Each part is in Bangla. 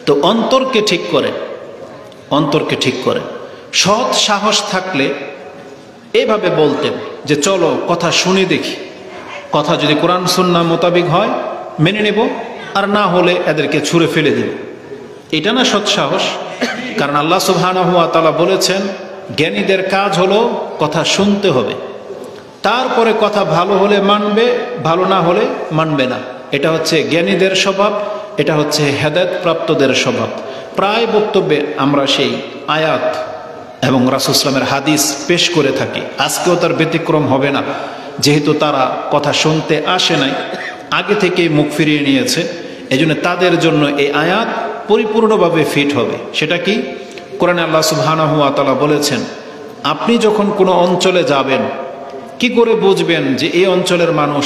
তো অন্তরকে ঠিক করে, অন্তরকে ঠিক করে। সৎ সাহস থাকলে এভাবে বলতেন যে চলো কথা শুনে দেখি, কথা যদি কোরআন সুন্নাহ মোতাবিক হয় মেনে নেব, আর না হলে এদেরকে ছুঁড়ে ফেলে দেব। এটা না সৎ সাহস? কারণ আল্লাহ সুবহানাহু ওয়া তাআলা বলেছেন জ্ঞানীদের কাজ হলো কথা শুনতে হবে, তারপরে কথা ভালো হলে মানবে, ভালো না হলে মানবে না। এটা হচ্ছে জ্ঞানীদের স্বভাব, এটা হচ্ছে হেদায়েত প্রাপ্তদের স্বভাব। প্রায় বক্তব্যে আমরা সেই আয়াত এবং রাসূল সাল্লাল্লাহু আলাইহি ওয়াসাল্লামের হাদিস পেশ করে থাকি। আজকেও তার ব্যতিক্রম হবে না, যেহেতু তারা কথা শুনতে আসে নাই, আগে থেকেই মুখ ফিরিয়ে নিয়েছে। এজন্য তাদের জন্য এই আয়াত পরিপূর্ণভাবে ফিট হবে। সেটা কি? কোরআনে আল্লাহ সুবহানাহু ওয়া তাআলা বলেছেন আপনি যখন কোনো অঞ্চলে যাবেন, কি করে বুঝবেন যে এই অঞ্চলের মানুষ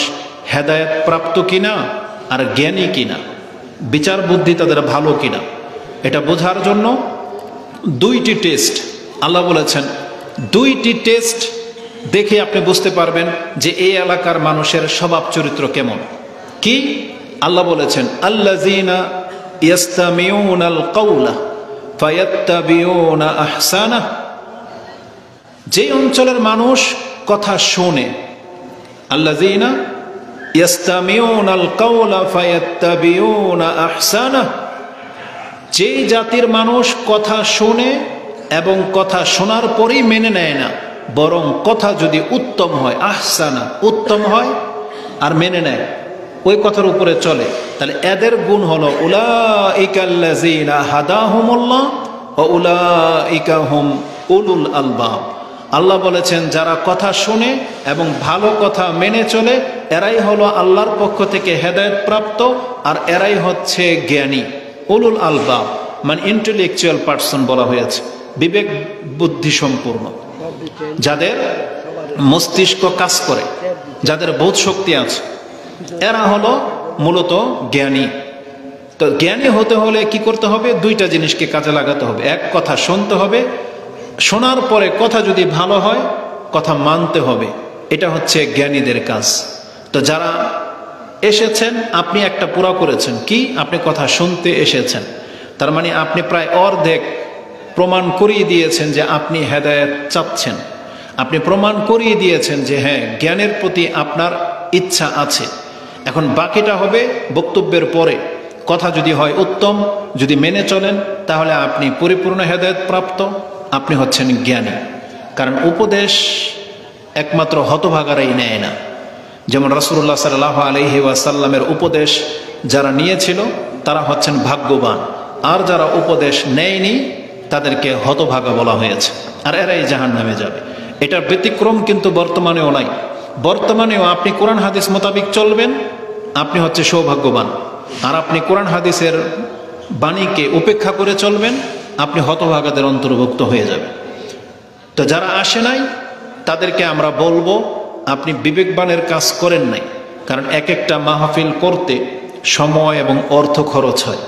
হেদায়েত প্রাপ্ত কিনা আর জ্ঞানী কিনা, বিচার বুদ্ধি তাদের ভালো কিনা? এটা বোঝার জন্য দুইটি টেস্ট আল্লাহ বলেছেন, দুইটি টেস্ট দেখে আপনি বুঝতে পারবেন যে এই এলাকার মানুষের স্বভাব চরিত্র কেমন। কি? আল্লাহ বলেছেন আল্লাযীনা ইয়াস্তামিউনাল কাওলা ফায়াত্তাবিউনা আহসানাহ। যে অঞ্চলের মানুষ কথা শোনে, আল্লাযীনা ইয়াস্তামিউনাল কাওলা ফায়াত্তাবিউনা আহসানাহ, যে জাতির মানুষ কথা শোনে এবং কথা শোনার পরেই মেনে নেয় না, বরং কথা যদি উত্তম হয়, আহসানা উত্তম হয় আর মেনে নেয়, ওই কথার উপরে চলে, তাহলে এদের গুণ হলো উলাইকাল্লাযীনা হাদাহুমুল্লাহ ওয়া উলাইকা হুম উলুল আলবাব। আল্লাহ বলেছেন যারা কথা শোনে এবং ভালো কথা মেনে চলে এরাই হলো আল্লাহর পক্ষ থেকে হেদায়েত প্রাপ্ত, আর এরাই হচ্ছে জ্ঞানী। উলুল আলবাব মানে ইন্টেলেকচুয়াল পার্সন বলা হয়েছে, বিবেক বুদ্ধি সম্পূর্ণ, যাদের মস্তিষ্ক কাজ করে, যাদের বোধ শক্তি আছে, এরা হলো মূলত জ্ঞানী। তো জ্ঞানী হতে হলে কি করতে হবে? দুইটা জিনিসকে কাজে লাগাতে হবে। এক, কথা শুনতে হবে, শোনার পরে কথা যদি ভালো হয় কথা মানতে হবে। এটা হচ্ছে জ্ঞানীদের কাজ। তো যারা এসেছেন, আপনি একটা পুরা করেছেন। কি? আপনি কথা শুনতে এসেছেন, তার মানে আপনি প্রায় অর্ধেক প্রমাণ করিয়ে দিয়েছেন যে আপনি হেদায়েত চাচ্ছেন। আপনি প্রমাণ করিয়ে দিয়েছেন যে হ্যাঁ, জ্ঞানের প্রতি আপনার ইচ্ছা আছে। এখন বাকিটা হবে বক্তব্যের পরে। কথা যদি হয় উত্তম, যদি মেনে চলেন, তাহলে আপনি পরিপূর্ণ হেদায়েত প্রাপ্ত, আপনি হচ্ছেন জ্ঞানী। কারণ উপদেশ একমাত্র হতভাগারাই নেয় না। যেমন রাসূলুল্লাহ সাল্লাল্লাহু আলাইহি ওয়াসাল্লামের উপদেশ যারা নিয়েছিল তারা হচ্ছেন ভাগ্যবান, আর যারা উপদেশ নেয়নি তাদেরকে হতভাগা বলা হয়েছে, আর এরাই জাহান্নামে যাবে। এটার ব্যতিক্রম কিন্তু বর্তমানেও নাই। বর্তমানেও আপনি কোরআন হাদিস মোতাবিক চলবেন, আপনি হচ্ছে সৌভাগ্যবান, আর আপনি কোরআন হাদিসের বাণীকে উপেক্ষা করে চলবেন, আপনি হতভাগাদের অন্তর্ভুক্ত হয়ে যাবেন। তো যারা আসে নাই তাদেরকে আমরা বলবো আপনি বিবেকবানের কাজ করেন নাই। কারণ এক একটা মাহফিল করতে সময় এবং অর্থ খরচ হয়,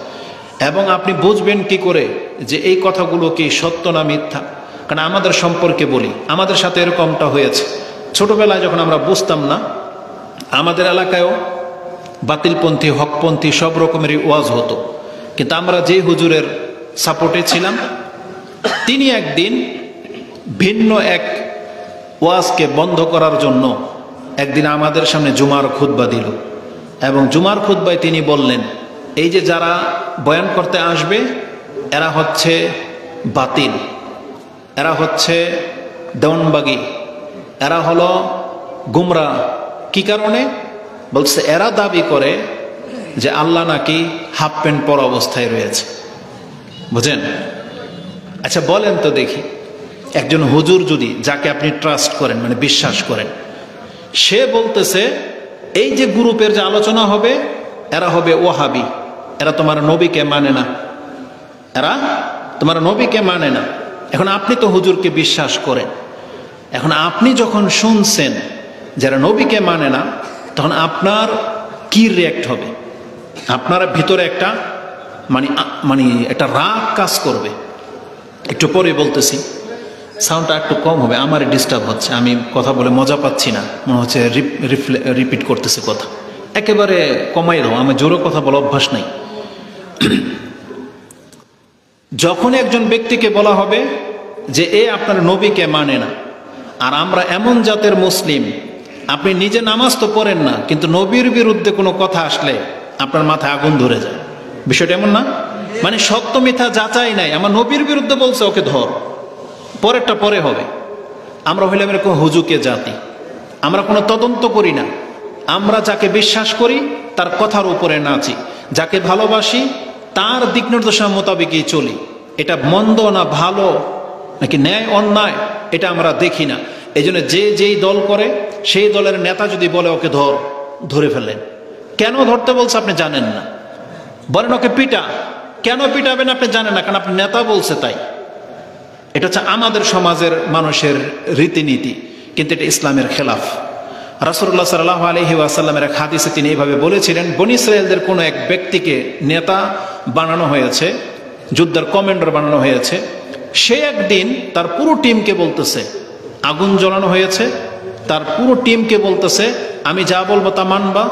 এবং আপনি বুঝবেন কি করে যে এই কথাগুলো কি সত্য না মিথ্যা? কারণ আমাদের সম্পর্কে বলি, আমাদের সাথে এরকমটা হয়েছে। ছোটবেলায় যখন আমরা বুঝতাম না, আমাদের এলাকায়ও বাতিলপন্থী হকপন্থী সব রকমেরই ওয়াজ হতো, কিন্তু আমরা যে হুজুরের সাপোর্টে ছিলাম তিনি একদিন ভিন্ন এক ওয়াজকে বন্ধ করার জন্য একদিন আমাদের সামনে জুমার খুতবা দিল, এবং জুমার খুতবায় তিনি বললেন এই যে যারা বয়ান করতে আসবে এরা হচ্ছে বাতিল, এরা হচ্ছে দেওয়ানবাগী, এরা হলো গুমরা। কি কারণে? বলছে এরা দাবি করে যে আল্লাহ নাকি হাফ প্যান্ট পরা অবস্থায় রয়েছে। বুঝেন? আচ্ছা বলেন তো দেখি, একজন হুজুর যদি, যাকে আপনি ট্রাস্ট করেন মানে বিশ্বাস করেন, সে বলতেছে এই যে গ্রুপের যে আলোচনা হবে এরা হবে ওয়াহাবি, এরা তোমার নবীকে মানে না, এরা তোমার নবীকে মানে না। এখন আপনি তো হুজুরকে বিশ্বাস করেন, এখন আপনি যখন শুনছেন যারা নবীকে মানে না, তখন আপনার কি রিঅ্যাক্ট হবে? আপনার ভিতরে একটা মানে একটা রাগ কাজ করবে। একটু পরে বলতেছি, সাউন্ডটা একটু কম হবে, আমার ডিস্টার্ব হচ্ছে, আমি কথা বলে মজা পাচ্ছি না, মনে হচ্ছে রিপিট করতেছে কথা। একেবারে কমাই দাও, আমার জোরে কথা বলা অভ্যাস নাই। যখন একজন ব্যক্তিকে বলা হবে যে এ আপনার নবীকে মানে না, আর আমরা এমন জাতের মুসলিম, আপনি নিজে নামাজ তো পড়েন না, কিন্তু নবীর বিরুদ্ধে কোনো কথা আসলে আপনার মাথায় আগুন ধরে যায়। বিষয়টা এমন না? মানে সত্য মিথ্যা যাচাই নাই, আমার নবীর বিরুদ্ধে বলছে, ওকে ধর, পরেরটা পরে হবে। আমরা হইলাম এরকম হুজুকে জাতি, আমরা কোনো তদন্ত করি না, আমরা যাকে বিশ্বাস করি তার কথার উপরে নাচি, যাকে ভালোবাসি তার দিক নির্দেশনা মোতাবেকই চলি। এটা মন্দ না ভালো নাকি ন্যায় অন্যায় এটা আমরা দেখি না। এই জন্য যে যেই দল করে সেই দলের নেতা যদি বলে ওকে ধরে ফেলেন, কেন ধরতে বলছে আপনি জানেন না, বলেন ওকে পিটা, কেন পিটাবেন আপনি জানেন না, কারণ আপনি নেতা বলছে তাই। এটা হচ্ছে আমাদের সমাজের মানুষের রীতিনীতি, কিন্তু এটা ইসলামের খেলাফ। রাসূলুল্লাহ সাল্লাল্লাহু আলাইহি ওয়াসাল্লামের এক হাদিসে তিনি এইভাবে বলেছিলেন, বনী ইসরায়েলদের কোনো এক ব্যক্তিকে নেতা বানানো হয়েছে, যুদ্ধের কমান্ডার বানানো হয়েছে। সে একদিন তার পুরো টিমকে বলতেছে, আগুন জ্বালানো হয়েছে, তার পুরো টিমকে বলতেছে আমি যা বলবো তা মানবা,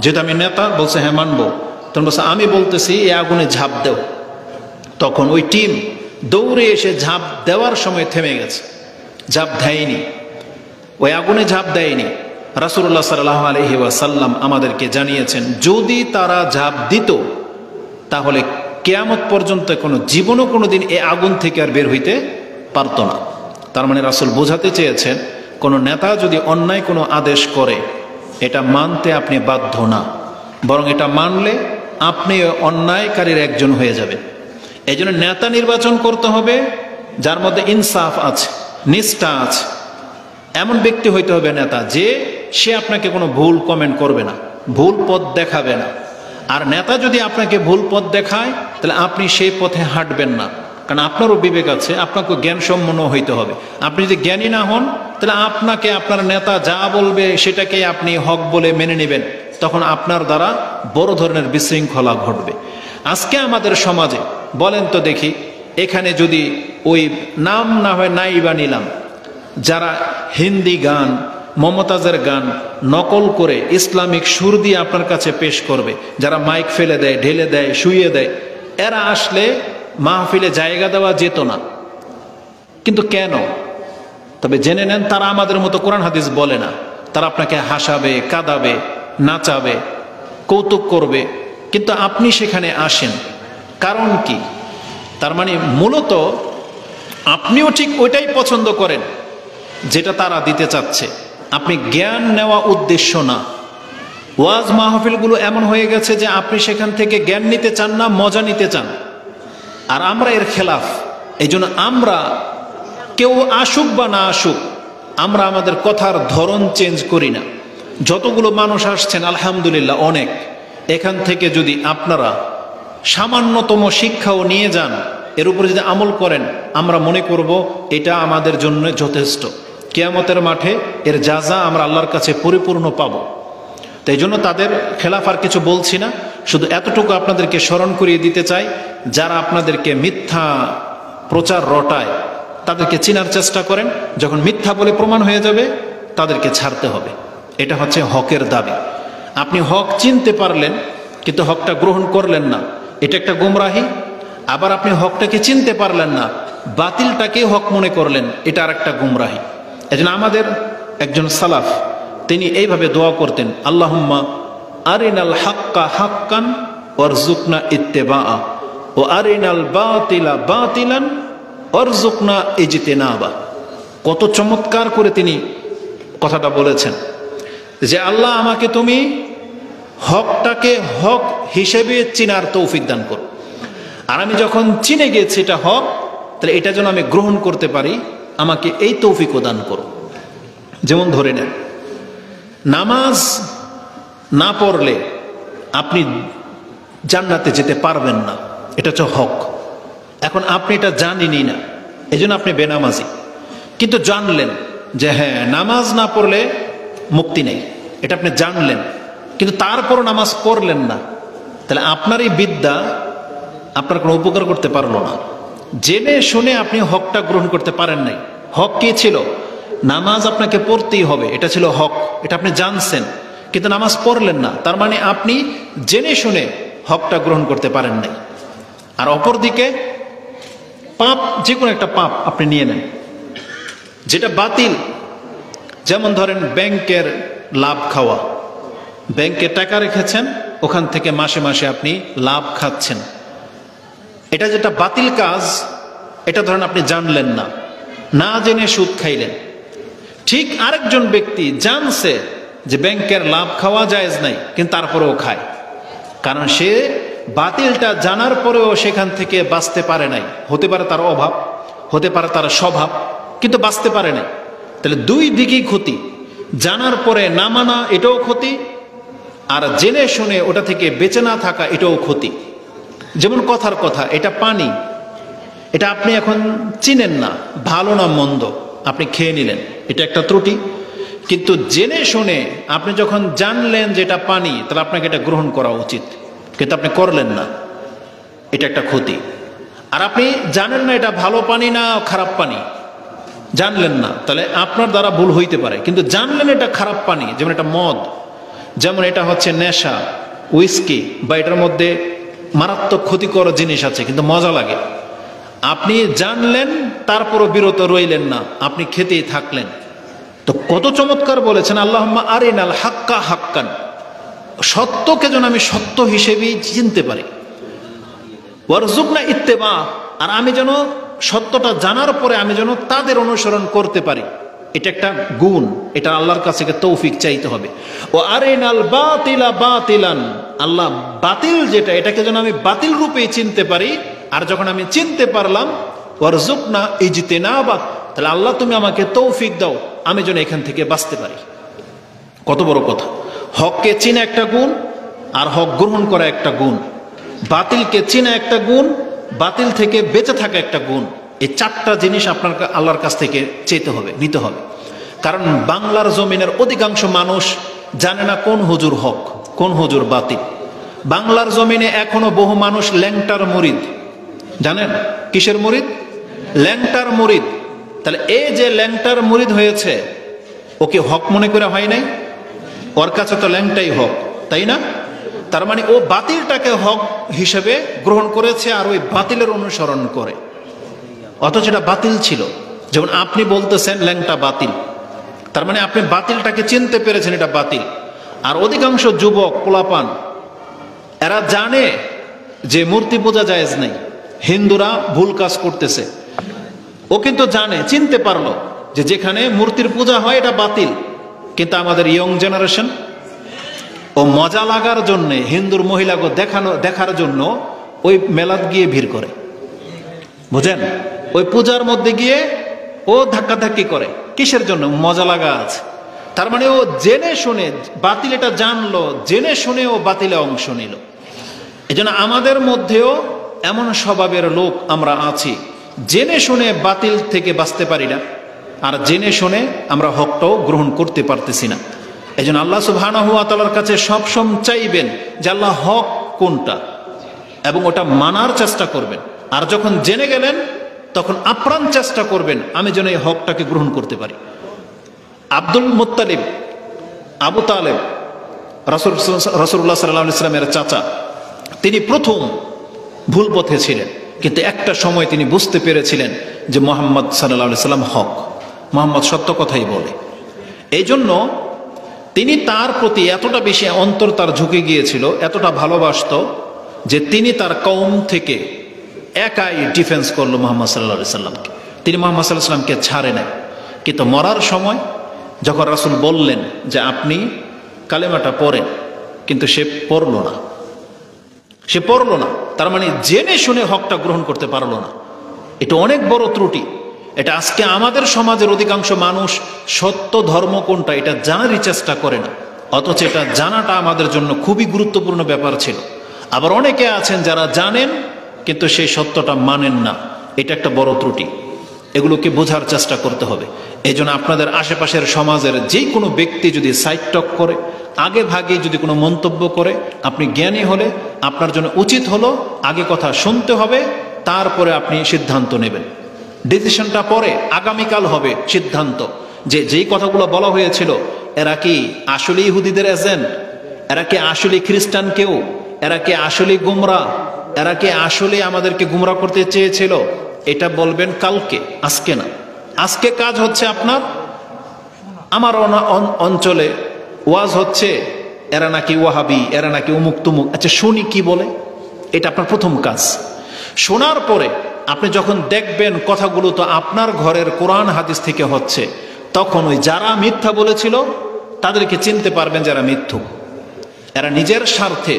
যেটা আমি নেতা। বলছে হ্যাঁ মানবো। তখন বলছে আমি বলতেছি এই আগুনে ঝাঁপ দেও। তখন ওই টিম দৌড়ে এসে ঝাঁপ দেওয়ার সময় থেমে গেছে, ঝাঁপ দেয়নি, ওই আগুনে ঝাঁপ দেয়নি। রাসূলুল্লাহ সাল্লাল্লাহু আলাইহি ওয়াসাল্লাম আমাদেরকে জানিয়েছেন যদি তারা ঝাঁপ দিত তাহলে কিয়ামত পর্যন্ত জীবনও কোনোদিন এই আগুন থেকে আর বের হইতে পারত না। তার মানে রাসূল বোঝাতে চেয়েছেন কোনো নেতা যদি অন্যায় কোনো আদেশ করে এটা মানতে আপনি বাধ্য না, বরং এটা মানলে আপনি অন্যায়কারীর একজন হয়ে যাবেন। এই জন্য নেতা নির্বাচন করতে হবে যার মধ্যে ইনসাফ আছে, নিষ্ঠা আছে। এমন ব্যক্তি হইতে হবে নেতা যে সে আপনাকে কোনো ভুল কমেন্ট করবে না, ভুল পথ দেখাবে না। আর নেতা যদি আপনাকে ভুল পথ দেখায় তাহলে আপনি সেই পথে হাঁটবেন না, কারণ আপনারও বিবেক আছে, আপনাকে জ্ঞান সম্পন্ন হইতে হবে। আপনি যদি জ্ঞানী না হন তাহলে আপনাকে আপনার নেতা যা বলবে সেটাকে আপনি হক বলে মেনে নেবেন, তখন আপনার দ্বারা বড় ধরনের বিশৃঙ্খলা ঘটবে। আজকে আমাদের সমাজে বলেন তো দেখি, এখানে যদি ওই নাম না হয় নাই বা নিলাম, যারা হিন্দি গান, মমতাজের গান নকল করে ইসলামিক সুর দিয়ে আপনার কাছে পেশ করবে, যারা মাইক ফেলে দেয়, ঢেলে দেয়, শুইয়ে দেয়, এরা আসলে মাহফিলে জায়গা দেওয়া যেত না। কিন্তু কেন? তবে জেনে নেন তারা আমাদের মতো কোরআন হাদিস বলে না, তারা আপনাকে হাসাবে, কাঁদাবে, নাচাবে, কৌতুক করবে, কিন্তু আপনি সেখানে আসেন। কারণ কি? তার মানে মূলত আপনিও ঠিক ওইটাই পছন্দ করেন যেটা তারা দিতে চাচ্ছে, আপনি জ্ঞান নেওয়া উদ্দেশ্য না। ওয়াজ মাহফিলগুলো এমন হয়ে গেছে যে আপনি সেখান থেকে জ্ঞান নিতে চান না, মজা নিতে চান, আর আমরা এর খেলাফ। এই জন্য আমরা কেউ আসুক বা না আসুক, আমরা আমাদের কথার ধরন চেঞ্জ করি না। যতগুলো মানুষ আসছেন আলহামদুলিল্লাহ অনেক, এখান থেকে যদি আপনারা সামান্যতম শিক্ষাও নিয়ে যান, এর উপরে যদি আমল করেন, আমরা মনে করব এটা আমাদের জন্য যথেষ্ট। কিয়ামতের মাঠে এর যাজা আমরা আল্লাহর কাছে পরিপূর্ণ পাব। তো এই জন্য তাদের খেলাফ আর কিছু বলছি না, শুধু এতটুকু আপনাদেরকে স্মরণ করিয়ে দিতে চাই, যারা আপনাদেরকে মিথ্যা প্রচার রটায় তাদেরকে চিনার চেষ্টা করেন, যখন মিথ্যা বলে প্রমাণ হয়ে যাবে তাদেরকে ছাড়তে হবে। এটা হচ্ছে হকের দাবি। আপনি হক চিনতে পারলেন কিন্তু হকটা গ্রহণ করলেন না, এটা একটা গুমরাহি। আবার আপনি হকটাকে চিনতে পারলেন না, বাতিলটাকে হক মনে করলেন, এটা আর একটা গুমরাহি। এজন্য আমাদের একজন সালাফ তিনি এইভাবে দোয়া করতেন, আল্লাহুম্মা আরিনাল হাক্কা হাক্কান ওয়ারজুকনা ইত্তেবাআ ও আরিনাল বাতিলা বাতিলান ওয়ারজুকনা ইজতিনাবা। কত চমৎকার করে তিনি কথাটা বলেছেন যে আল্লাহ আমাকে তুমি হকটাকে হক হিসেবে চিনার তৌফিক দান করো, আর আমি যখন চিনে গেছি এটা হক, তাহলে এটা যেন আমি গ্রহণ করতে পারি, আমাকে এই তৌফিকও দান করো। যেমন ধরে নেন, নামাজ না পড়লে আপনি জান্নাতে যেতে পারবেন না, এটা হচ্ছে হক। এখন আপনি এটা জানেনই না, এই জন্য আপনি বেনামাজি। কিন্তু জানলেন যে হ্যাঁ নামাজ না পড়লে মুক্তি নেই, এটা আপনি জানলেন, কিন্তু তারপরও নামাজ পড়লেন না, তাহলে আপনার এই বিদ্যা আপনার কোনো উপকার করতে পারলো না। জেনে শুনে আপনি হকটা গ্রহণ করতে পারেন নাই। হক কি ছিল? নামাজ আপনাকে পড়তেই হবে, এটা ছিল হক, এটা আপনি জানছেন, কিন্তু নামাজ পড়লেন না, তার মানে আপনি জেনে শুনে হকটা গ্রহণ করতে পারেন নাই। আর অপরদিকে পাপ, যে কোনো একটা পাপ আপনি নিয়ে নেন যেটা বাতিল। যেমন ধরেন ব্যাংকের লাভ খাওয়া, ব্যাংকে টাকা রেখেছেন, ওখান থেকে মাসে মাসে আপনি লাভ খাচ্ছেন, এটা যেটা বাতিল কাজ, এটা ধরেন আপনি জানলেন না, না জেনে সুদ খাইলেন। ঠিক আরেকজন ব্যক্তি জানছে যে ব্যাংকের লাভ খাওয়া জায়েজ নাই, কিন্তু তারপরেও খায়, কারণ সে বাতিলটা জানার পরেও সেখান থেকে বাঁচতে পারে নাই। হতে পারে তার অভাব, হতে পারে তার স্বভাব, কিন্তু বাঁচতে পারে নাই। তাহলে দুই দিকেই ক্ষতি, জানার পরে না মানা এটাও ক্ষতি, আর জেনে শুনে ওটা থেকে বেঁচে না থাকা এটাও ক্ষতি। যেমন কথার কথা, এটা পানি, এটা আপনি এখন চিনেন না ভালো না মন্দ, আপনি খেয়ে নিলেন, এটা একটা ত্রুটি। কিন্তু জেনে শুনে আপনি যখন জানলেন যে এটা পানি, তাহলে আপনাকে এটা গ্রহণ করা উচিত, কিন্তু আপনি করলেন না, এটা একটা ক্ষতি। আর আপনি জানেন না এটা ভালো পানি না খারাপ পানি, জানলেন না, তাহলে আপনার দ্বারা ভুল হইতে পারে, কিন্তু জানলেন এটা খারাপ পানি, যেমন এটা মদ, যেমন এটা হচ্ছে নেশা, উইস্কি, বা এটার মধ্যে মারাত্মক ক্ষতিকর জিনিস আছে কিন্তু মজা লাগে, আপনি জানলেন তারপরও বিরত রইলেন না, আপনি খেতেই থাকলেন। তো কত চমৎকার বলেছেন, আল্লাহুম্মা আরিনাল হাক্কা হাক্কান, সত্যকে যেন আমি সত্য হিসেবেই চিনতে পারি, ওয়ারজুকনা ইত্তেবা, আর আমি যেন সত্যটা জানার পরে আমি যেন তাদের অনুসরণ করতে পারি। এটা একটা গুণ, এটা আল্লাহর কাছে তৌফিক চাইতে হবে। ও আরিনাল বাতিলা বাতিলান, আল্লাহ বাতিল যেটা, এটাকে যেন আমি বাতিল রূপেই চিনতে পারি। আর যখন আমি চিনতে পারলাম, ওয়ারজুকনা ইজতিনাবা, তাহলে আল্লাহ তুমি আমাকে তৌফিক দাও, আমি যেন এখান থেকে বাঁচতে পারি। কত বড় কথা! হককে চিনা একটা গুণ, আর হক গ্রহণ করা একটা গুণ। বাতিলকে চিনা একটা গুণ, বাতিল থেকে বেঁচে থাকা একটা গুণ। এই চারটা জিনিস আপনার আল্লাহর কাছ থেকে চেতে হবে, নিতে হবে। কারণ বাংলার জমিনের অধিকাংশ মানুষ জানে না কোন হুজুর হক, কোন হুজুর বাতিল। বাংলার জমিনে এখনো বহু মানুষ ল্যাংটার মুরিদ, জানেন কিসের মুরিদ? ল্যাংটার মুরিদ। তাহলে এই যে ল্যাংটার মুরিদ হয়েছে, ওকে হক মনে করে হয় নাই? ওর কাছে তো ল্যাংটাই হক, তাই না? তার মানে ও বাতিলটাকে হক হিসেবে গ্রহণ করেছে, আর ওই বাতিলের অনুসরণ করে, অথচ এটা বাতিল ছিল। যেমন আপনি বলতেছেন ল্যাংটা বাতিল, তার মানে আপনি বাতিলটাকে চিনতে পেরেছেন এটা বাতিল। আর অধিকাংশ যুবক পোলাপান এরা জানে যে মূর্তি পূজা জায়েজ নাই, হিন্দুরা ভুল কাজ করতেছে, ও কিন্তু জানে, চিনতে পারলো যে যেখানে মূর্তির পূজা হয় এটা বাতিল। কিন্তু আমাদের ইয়ং জেনারেশন, ও মজা লাগার জন্যে, হিন্দুর মহিলাকে দেখার জন্য ওই মেলাত গিয়ে ভিড় করে, বুঝেন? ওই পূজার মধ্যে গিয়ে ও ধাক্কাধাক্কি করে, কিসের জন্য? মজা লাগা আছে। তার মানে ও জেনে শুনে বাতিল এটা জানলো, জেনে শুনে ও বাতিলে অংশ নিল। এই জন্য আমাদের মধ্যেও এমন স্বভাবের লোক আমরা আছি, জেনে শুনে বাতিল থেকে বাঁচতে পারি না, আর জেনে শুনে আমরা হকটাও গ্রহণ করতে পারতেছি না। এই জন্য আল্লাহ সুবহানাহু ওয়া তাআলার কাছে সবসময় চাইবেন যে আল্লাহ হক কোনটা, এবং ওটা মানার চেষ্টা করবেন। আর যখন জেনে গেলেন, তখন আপ্রাণ চেষ্টা করবেন আমি যেন এই হকটাকে গ্রহণ করতে পারি। আব্দুল মুত্তালিব, আবু তালেব, রাসূলুল্লাহ সাল্লাল্লাহু আলাইহি ওয়াসাল্লামের চাচা, তিনি প্রথম ভুল পথে ছিলেন, কিন্তু একটা সময় তিনি বুঝতে পেরেছিলেন যে মুহাম্মদ সাল্লাল্লাহু আলাইহি ওয়াসাল্লাম হক, মুহাম্মদ সত্য কথাই বলে। এই জন্য তিনি তার প্রতি এতটা বেশি অন্তর তার ঝুঁকে গিয়েছিল, এতটা ভালোবাসত, যে তিনি তার কওম থেকে একাই ডিফেন্স করলো মুহাম্মদ সাল্লাল্লাহু আলাইহি ওয়াসাল্লামকে। তিনি মুহাম্মদ সাল্লাল্লাহু আলাইহি ওয়াসাল্লামকে ছাড়ে নাই। কিন্তু মরার সময় যখন রাসূল বললেন যে আপনি কালেমাটা পড়েন, কিন্তু সে পড়ল না, সে পড়ল না। তার মানে জেনে শুনে হকটা গ্রহণ করতে পারলো না। এটা অনেক বড় ত্রুটি। এটা আজকে আমাদের সমাজের অধিকাংশ মানুষ সত্য ধর্ম কোনটা এটা জানারই চেষ্টা করে না, অথচ এটা জানাটা আমাদের জন্য খুবই গুরুত্বপূর্ণ ব্যাপার ছিল। আবার অনেকে আছেন যারা জানেন কিন্তু সেই সত্যটা মানেন না, এটা একটা বড় ত্রুটি। এগুলোকে বোঝার চেষ্টা করতে হবে। এই জন্য আপনাদের আশেপাশের সমাজের যে কোনো ব্যক্তি যদি সাইড টক করে, আগে ভাগে যদি কোনো মন্তব্য করে, আপনি জ্ঞানী হলে আপনার জন্য উচিত হলো আগে কথা শুনতে হবে, তারপরে আপনি সিদ্ধান্ত নেবেন। ডিসিশনটা পরে আগামীকাল হবে সিদ্ধান্ত, যে যেই কথাগুলো বলা হয়েছিল এরা কি আসলে ইহুদিদের এজেন্ট, এরা কি আসলে খ্রিস্টান কেউ, এরা কি আসলে গুমরা, এরা কি আসলে আমাদেরকে গুমরা করতে চেয়েছিল, এটা বলবেন কালকে, আজকে না। আজকে কাজ হচ্ছে আপনার, আমার অঞ্চলে ওয়াজ হচ্ছে, এরা নাকি ওয়াহাবি, এরা নাকি উমুক তুমুক, আচ্ছা শুনি কি বলে, এটা আপনার প্রথম কাজ। শোনার পরে আপনি যখন দেখবেন কথাগুলো তো আপনার ঘরের কোরআন হাদিস থেকে হচ্ছে, তখন ওই যারা মিথ্যা বলেছিল তাদেরকে চিনতে পারবেন যারা মিথ্যুক। এরা নিজের স্বার্থে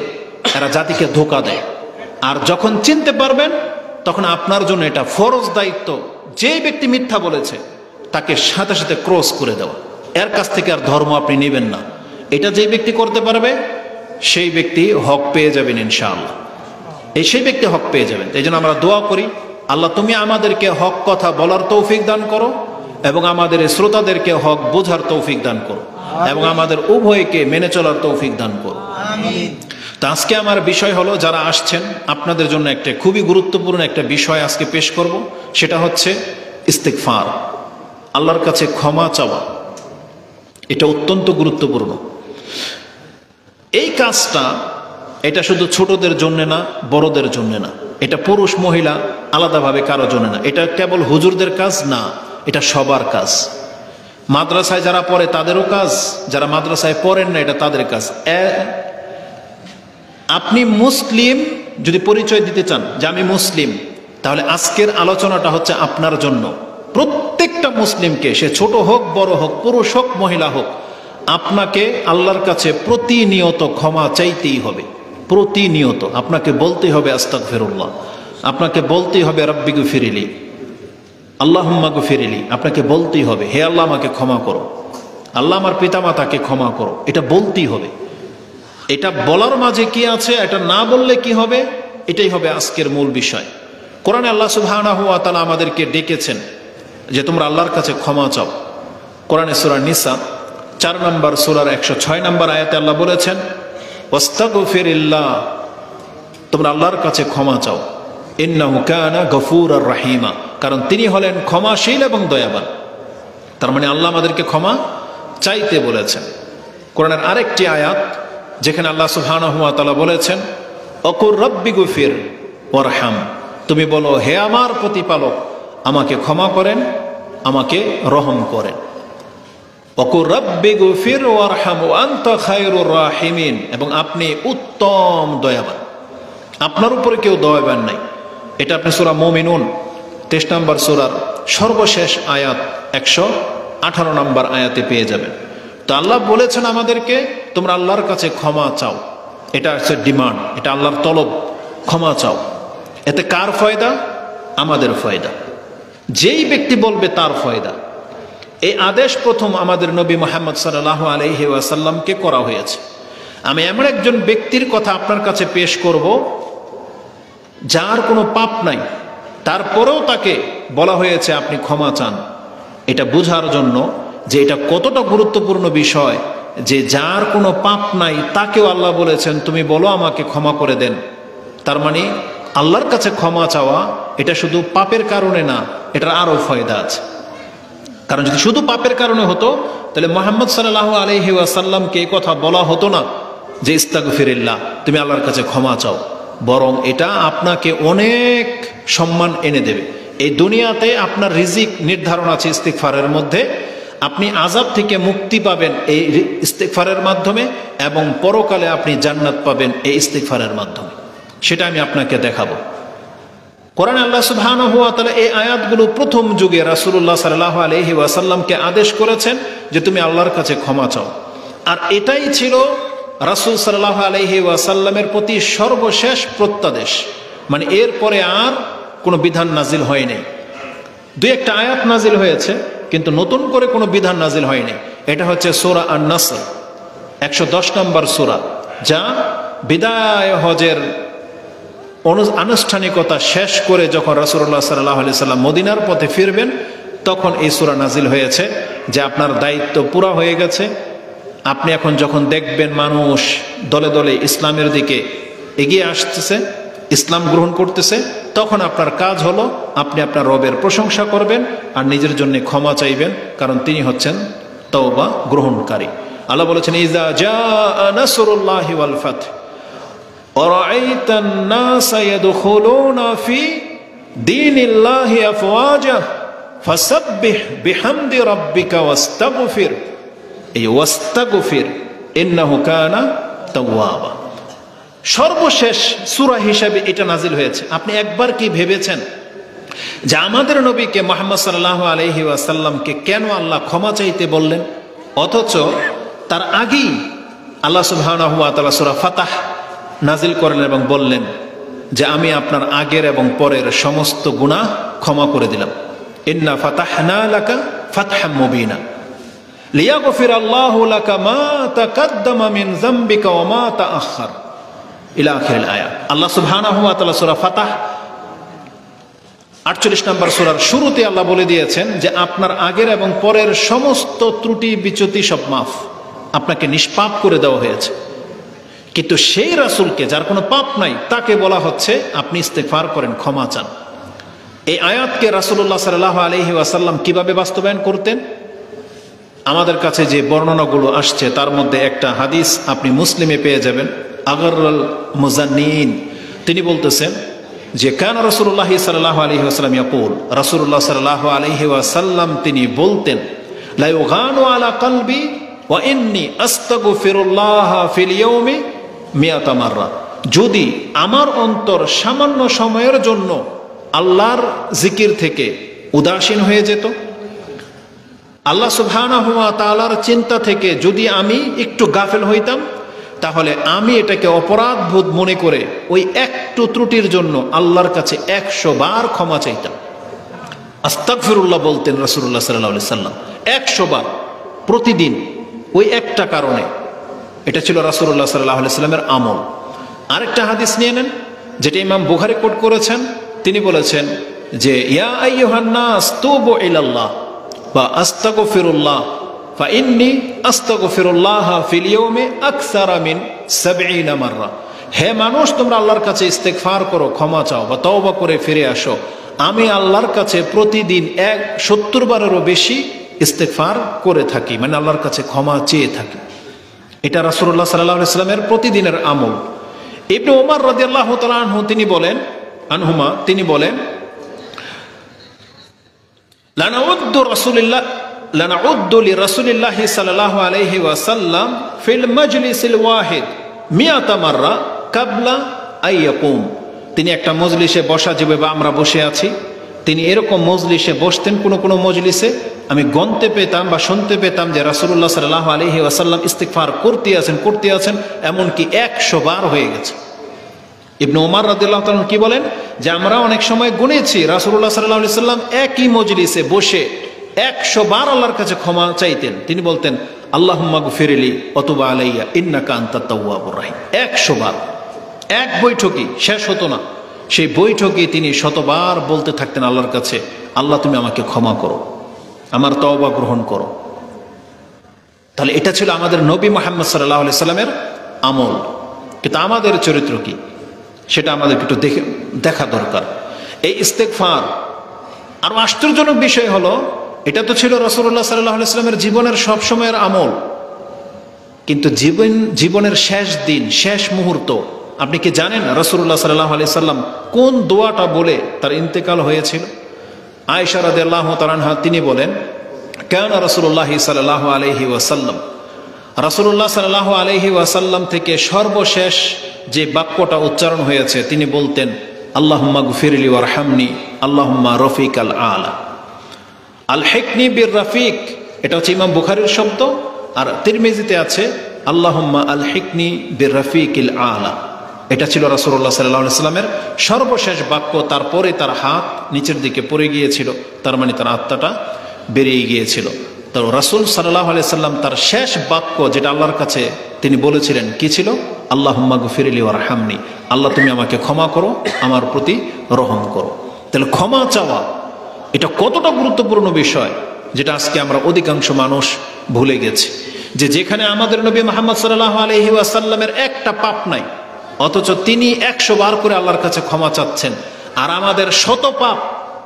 এরা জাতিকে ধোঁকা দেয়। আর যখন চিনতে পারবেন তখন আপনার জন্য এটা ফরজ দায়িত্ব, যে ব্যক্তি মিথ্যা বলেছে তাকে সাথে সাথে ক্রস করে দেওয়া। এর কাছ থেকে আর ধর্ম আপনি নেবেন না। এটা যে ব্যক্তি করতে পারবে সেই ব্যক্তি হক পেয়ে যাবেন ইনশাআল্লাহ। সেই ব্যক্তি হক পেয়ে যাবেন। এই জন্য আমরা দোয়া করি, আল্লাহ তুমি আমাদেরকে হক কথা বলার তৌফিক দান করো এবং আমাদের শ্রোতাদেরকে হক বোঝার তৌফিক দান করো এবং আমাদের উভয়কে মেনে চলার তৌফিক দান করো। তো আজকে আমার বিষয় হলো, যারা আসছেন আপনাদের জন্য একটা খুবই গুরুত্বপূর্ণ একটা বিষয় আজকে পেশ করব, সেটা হচ্ছে ইস্তিগফার, আল্লাহর কাছে ক্ষমা চাওয়া। এটা অত্যন্ত গুরুত্বপূর্ণ। এই কাজটা এটা শুধু ছোটদের জন্য না, বড়দের জন্য না, এটা পুরুষ মহিলা আলাদাভাবে কারো জন্য না, এটা কেবল হুজুরদের কাজ না, এটা সবার কাজ। মাদ্রাসায় যারা পড়ে তাদেরও কাজ, যারা মাদ্রাসায় পড়েন না এটা তাদের কাজ। আপনি মুসলিম যদি পরিচয় দিতে চান যে আমি মুসলিম, তাহলে আজকের আলোচনাটা হচ্ছে আপনার জন্য। প্রত্যেকটা মুসলিমকে, সে ছোট হোক বড় হোক, পুরুষ হোক মহিলা হোক, আপনাকে আল্লাহর কাছে প্রতিনিয়ত ক্ষমা চাইতেই হবে। প্রতিনিয়ত আপনাকে বলতেই হবে আস্তাগফিরুল্লাহ, আপনাকে বলতেই হবে রাব্বি গফিরলি, আল্লাহুম্মা গফিরলি, আপনাকে বলতেই হবে হে আল্লাহ আমাকে ক্ষমা করো, আল্লাহ আমার পিতামাতাকে ক্ষমা করো। এটা বলতেই হবে। এটা বলার মাঝে কি আছে, এটা না বললে কি হবে, এটাই হবে আজকের মূল বিষয়। কোরআনে আল্লাহ সুবহানাহু ওয়া তাআলা আমাদেরকে ডেকেছেন যে তোমরা আল্লাহর কাছে ক্ষমা চাও। কোরআনে সূরা নিসা 4 নম্বর সূরার 106 নম্বর আয়াতে আল্লাহ বলেছেন ওয়াস্তাগফিরিল্লাহ, তোমরা আল্লাহর কাছে ক্ষমা চাও, ইন্নাহু কানা গফুরার রাহিমা, কারণ তিনি হলেন ক্ষমাশীল এবং দয়াবান। তার মানে আল্লাহ আমাদেরকে ক্ষমা চাইতে বলেছেন। কোরআনের আরেকটি আয়াত যেখানে আল্লাহ সুবহানাহু ওয়া তাআলা বলেছেন অকুর রব্বি গফির ওয়ারহাম, তুমি বলো হে আমার প্রতিপালক আমাকে ক্ষমা করেন, আমাকে রহম করেন। অকুর রব্বি গফির ওয়ারহাম ওয়া আনতা খায়রুর রাহিমিন, এবং আপনি উত্তম দয়াবান, আপনার উপরে কেউ দয়াবান নাই। এটা আপনি সূরা মুমিনুন 23 নম্বর সূরার সর্বশেষ আয়াত 118 নম্বর আয়াতে পেয়ে যাবেন। তো আল্লাহ বলেছেন আমাদেরকে তোমরা আল্লাহর কাছে ক্ষমা চাও। এটা হচ্ছে ডিমান্ড, এটা আল্লাহর তলব, ক্ষমা চাও। এতে কার ফয়দা? আমাদের ফয়দা। যেই ব্যক্তি বলবে তার ফয়দা। এই আদেশ প্রথম আমাদের নবী মুহাম্মদ সাল্লাল্লাহু আলাইহি ওয়াসাল্লামকে করা হয়েছে। আমি এমন একজন ব্যক্তির কথা আপনার কাছে পেশ করব যার কোনো পাপ নাই, তারপরেও তাকে বলা হয়েছে আপনি ক্ষমা চান। এটা বোঝার জন্য যে এটা কতটা গুরুত্বপূর্ণ বিষয়, যে যার কোনো পাপ নাই তাকেও আল্লাহ বলেছেন তুমি বলো আমাকে ক্ষমা করে দেন। তার মানে আল্লাহর কাছে ক্ষমা চাওয়া এটা শুধু পাপের কারণে না, এটার আরো ফায়দা আছে। কারণ যদি শুধু পাপের কারণে হতো তাহলে মুহাম্মদ সাল্লাল্লাহু আলাইহি ওয়াসাল্লামকে এই কথা বলা হতো না যে ইস্তাগফিরিল্লাহ, তুমি আল্লাহর কাছে ক্ষমা চাও। বরং এটা আপনাকে অনেক সম্মান এনে দেবে। এই দুনিয়াতে আপনার রিজিক নির্ধারণ আছে ইস্তিগফারের মধ্যে, আপনি আযাব থেকে মুক্তি পাবেন এই ইস্তিগফারের মাধ্যমে, এবং পরকালে আপনি জান্নাত পাবেন এই ইস্তিগফারের মাধ্যমে। সেটা আমি আপনাকে দেখাবো। কোরআনে আল্লাহ সুবহানাহু ওয়া তাআলা এই আয়াতগুলো প্রথম যুগে রাসূলুল্লাহ সাল্লাল্লাহু আলাইহি ওয়াসাল্লামকে আদেশ করেছেন যে তুমি আল্লাহর কাছে ক্ষমা চাও। আর এটাই ছিল রাসূল সাল্লাল্লাহু আলাইহি ওয়াসাল্লামের প্রতি সর্বশেষ প্রত্যাদেশ। মানে এরপরে আর কোনো বিধান নাজিল হয়নি। দুই একটা আয়াত নাজিল হয়েছে, কিন্তু নতুন করে কোনো বিধান নাজিল হয়নি। এটা হচ্ছে সূরা আন-নাসর 110 নম্বর সূরা, যা বিদায় হজের আনুষ্ঠানিকতা শেষ করে যখন রাসূলুল্লাহ সাল্লাল্লাহু আলাইহি সাল্লাম মদিনার পথে ফিরবেন তখন এই সূরা নাজিল হয়েছে যে আপনার দায়িত্ব পুরা হয়ে গেছে। আপনি এখন যখন দেখবেন মানুষ দলে দলে ইসলামের দিকে এগিয়ে আসতেছে, ইসলাম গ্রহণ করতেছে, তখন আপনার কাজ হলো আপনি আপনার রবের প্রশংসা করবেন আর নিজের জন্য ক্ষমা চাইবেন, কারণ তিনি হচ্ছেন তওবা গ্রহণকারী। আল্লাহ বলেছেন ইযা জাআ নাসরুল্লাহি ওয়াল ফাth ওয়ারাআইতান নাসা ইয়াদখুলুনা ফি দীনিল্লাহি আফওয়াজা ফাসাব্বিহ বিহামদি রাব্বিকা ওয়াস্তাগফির। এই ওয়াস্তাগফির ইন্নাহু কানা তাওয়াবা। সর্বশেষ সূরা হিসাবে এটা নাজিল হয়েছে। আপনি একবার কি ভেবেছেন যে আমাদের নবীকে মুহাম্মদ সাল্লাল্লাহু আলাইহি ওয়াসাল্লামকে কেন আল্লাহ ক্ষমা চাইতে বললেন, অথচ তার আগেই আল্লাহ সুবহানাহু ওয়া তাআলা সূরা ফাতাহ নাজিল করলেন এবং বললেন যে আমি আপনার আগের এবং পরের সমস্ত গুনাহ ক্ষমা করে দিলাম। ইন্না ফাতাহনা লাকা ফাতহাম মুবিনা লিয়াগফিরাল্লাহু লাকা মা তাকাদ্দামা মিন যামবিকা ওয়া মা তাআখার ইলা আখিরিল আয়াত। আল্লাহ সুবহানাহু ওয়া তাআলা সূরা ফাতাহ 48 নম্বর সূরার শুরুতে আল্লাহ বলে দিয়েছেন যে আপনার আগের এবং পরের সমস্ত ত্রুটি বিচ্যুতি সব মাফ, আপনাকে নিষ্পাপ করে দেওয়া হয়েছে। কিন্তু সেই রাসূলকে যার কোনো পাপ নাই তাকে বলা হচ্ছে আপনি ইস্তেগফার করেন, ক্ষমা চান। এই আয়াতকে রাসূলুল্লাহ সাল্লাল্লাহু আলাইহি ওয়াসাল্লাম কিভাবে বাস্তবায়ন করতেন? আমাদের কাছে যে বর্ণনাগুলো আসছে তার মধ্যে একটা হাদিস আপনি মুসলিমে পেয়ে যাবেন। আগরুল মুজান্নিন তিনি বলতেছেন যে কান রাসূলুল্লাহ সাল্লাল্লাহু আলাইহি ওয়াসাল্লাম ইয়াকুল, রাসূলুল্লাহ সাল্লাল্লাহু আলাইহি ওয়াসাল্লাম তিনি বলতেন লা ইউগানু আলা কলবি ওয়া ইন্নী আস্তাগফিরুল্লাহ ফিল ইয়াউমি মিয়াতা মাররা। যদি আমার অন্তর সামান্য সময়ের জন্য আল্লাহর জিকির থেকে উদাসীন হয়ে যেত, আল্লাহ সুবহানাহু ওয়া তাআলার চিন্তা থেকে যদি আমি একটু গাফেল হইতাম, তাহলে আমি এটাকে অপরাধ বোধ মনে করে ওই একটু ত্রুটির জন্য আল্লাহর কাছে 100 বার ক্ষমা চাইতাম। আস্তাগফিরুল্লাহ বলতেন রাসূলুল্লাহ সাল্লাল্লাহু আলাইহি সাল্লাম 100 বার প্রতিদিন, ওই একটা কারণে। এটা ছিল রাসূলুল্লাহ সাল্লাল্লাহু আলাইহি সাল্লামের আমল। আরেকটা হাদিস নিয়ে নেন যেটা ইমাম বুখারী কোট করেছেন। তিনি বলেছেন যে ইয়া আইয়ুহান নাস তুবু ইলাল্লাহ বা আস্তাগফিরুল্লাহ ফা ইন্নী আস্তাগফিরুল্লাহ ফিল ইয়াউমি আকসারা মিন 70 মাররা। হে মানুষ, তোমরা আল্লাহর কাছে ইস্তেগফার করো, ক্ষমা চাও বা তওবা করে ফিরে আসো। আমি আল্লাহর কাছে প্রতিদিন 70 বারেরও বেশি ইস্তেগফার করে থাকি, মানে আল্লাহর কাছে ক্ষমা চেয়ে থাকি। এটা রাসূলুল্লাহ সাল্লাল্লাহু আলাইহি ওয়াসাল্লামের প্রতিদিনের আমল। ইবনে ওমর রাদিয়াল্লাহু তাআলা আনহু তিনি বলেন লানাউদ্দু লিরাসূলিল্লাহি সাল্লাল্লাহু আলাইহি ওয়াসাল্লাম ফিল মাজলিসিল ওয়াহিদ মিয়াতা মাররা কাবলা আইয়াকুম। তিনি একটা মজলিসে বসা, যেভাবে আমরা বসে আছি, তিনি এরকম মজলিসে বসতেন। কোনো মজলিসে আমি গনতে পেতাম বা শুনতে পেতাম যে রাসূলুল্লাহ সাল্লাল্লাহু আলাইহি ওয়াসাল্লাম ইস্তিগফার করতে আছেন, এমনকি 100 বার হয়ে গেছে। ইবনে ওমর রাদিয়াল্লাহু তাআলা কি বলেন যে আমরা অনেক সময় গুনেছি রাসূলুল্লাহ সাল্লাল্লাহু আলাইহি ওয়াসাল্লাম একই মজলিসে বসে 100 বার আল্লাহর কাছে ক্ষমা চাইতেন। তিনি বলতেন আল্লাহুম্মা গফিরলি ওয়া তুব আলাইয়া ইন্নাকা আনতাত তাওয়াবুর রাহিম। 100 বার, এক বৈঠকই শেষ হতো না। সেই বৈঠকে তিনি শতবার বলতে থাকতেন আল্লাহর কাছে, আল্লাহ তুমি আমাকে ক্ষমা করো, আমার তওবা গ্রহণ করো। তাহলে এটা ছিল আমাদের নবী মুহাম্মদ সাল্লাল্লাহু আলাইহি সাল্লামের আমল। কিন্তু আমাদের চরিত্র কি, সেটা আমাদের একটু দেখা দরকার। এই ইস্তেগফার আরো আশ্চর্যজনক বিষয় হলো, এটা তো ছিল রাসূলুল্লাহ সাল্লাল্লাহু আলাইহি সাল্লামের জীবনের সব সময়ের আমল, কিন্তু জীবনের শেষ দিন, শেষ মুহূর্ত, আপনি কি জানেন রাসূলুল্লাহ সাল্লাল্লাহু আলাইহি সাল্লাম কোন দোয়াটা বলে তার ইন্তেকাল হয়েছিল? আয়েশা রাদিয়াল্লাহু তাআলা আনহা তিনি বলেন কানা রাসূলুল্লাহ সাল্লাল্লাহু আলাইহি ওয়াসাল্লাম, রাসূলুল্লাহ সাল্লাল্লাহু আলাইহি ওয়াসাল্লাম থেকে সর্বশেষ যে বাক্যটা উচ্চারণ হয়েছে তিনি বলতেন আল্লাহুম্মা গফিরলি ওয়ারহামনি আল্লাহুম্মা রফিকাল আলা। আলহিকনি বির রফিক, এটা হচ্ছে ইমাম বুখারীর শব্দ। আর তিরমিজিতে আছে আল্লাহুম্মা আলহিকনি বির রফিকিল আলা। এটা ছিল রাসূলুল্লাহ সাল্লাল্লাহু আলাইহি সাল্লামের সর্বশেষ বাক্য। তারপরে তার হাত নিচের দিকে পড়ে গিয়েছিল, তার মানে তার আত্মাটা বেরিয়ে গিয়েছিল। তো রাসূল সাল্লাল্লাহু আলাইহি সাল্লাম তার শেষ বাক্য যেটা আল্লাহর কাছে তিনি বলেছিলেন কি ছিল? আল্লাহুম্মা গফিরলি ওয়ারহামনি, আল্লাহ তুমি আমাকে ক্ষমা করো, আমার প্রতি রহম করো। তাহলে ক্ষমা চাওয়া এটা কতটা গুরুত্বপূর্ণ বিষয়, যেটা আজকে আমরা অধিকাংশ মানুষ ভুলে গেছি। যেখানে আমাদের নবী মুহাম্মদ সাল্লাল্লাহু আলাইহি ওয়াসাল্লামের একটা পাপ নাই, অথচ তিনি 100 বার করে আল্লাহর কাছে ক্ষমা চাচ্ছেন। আর আমাদের শত পাপ,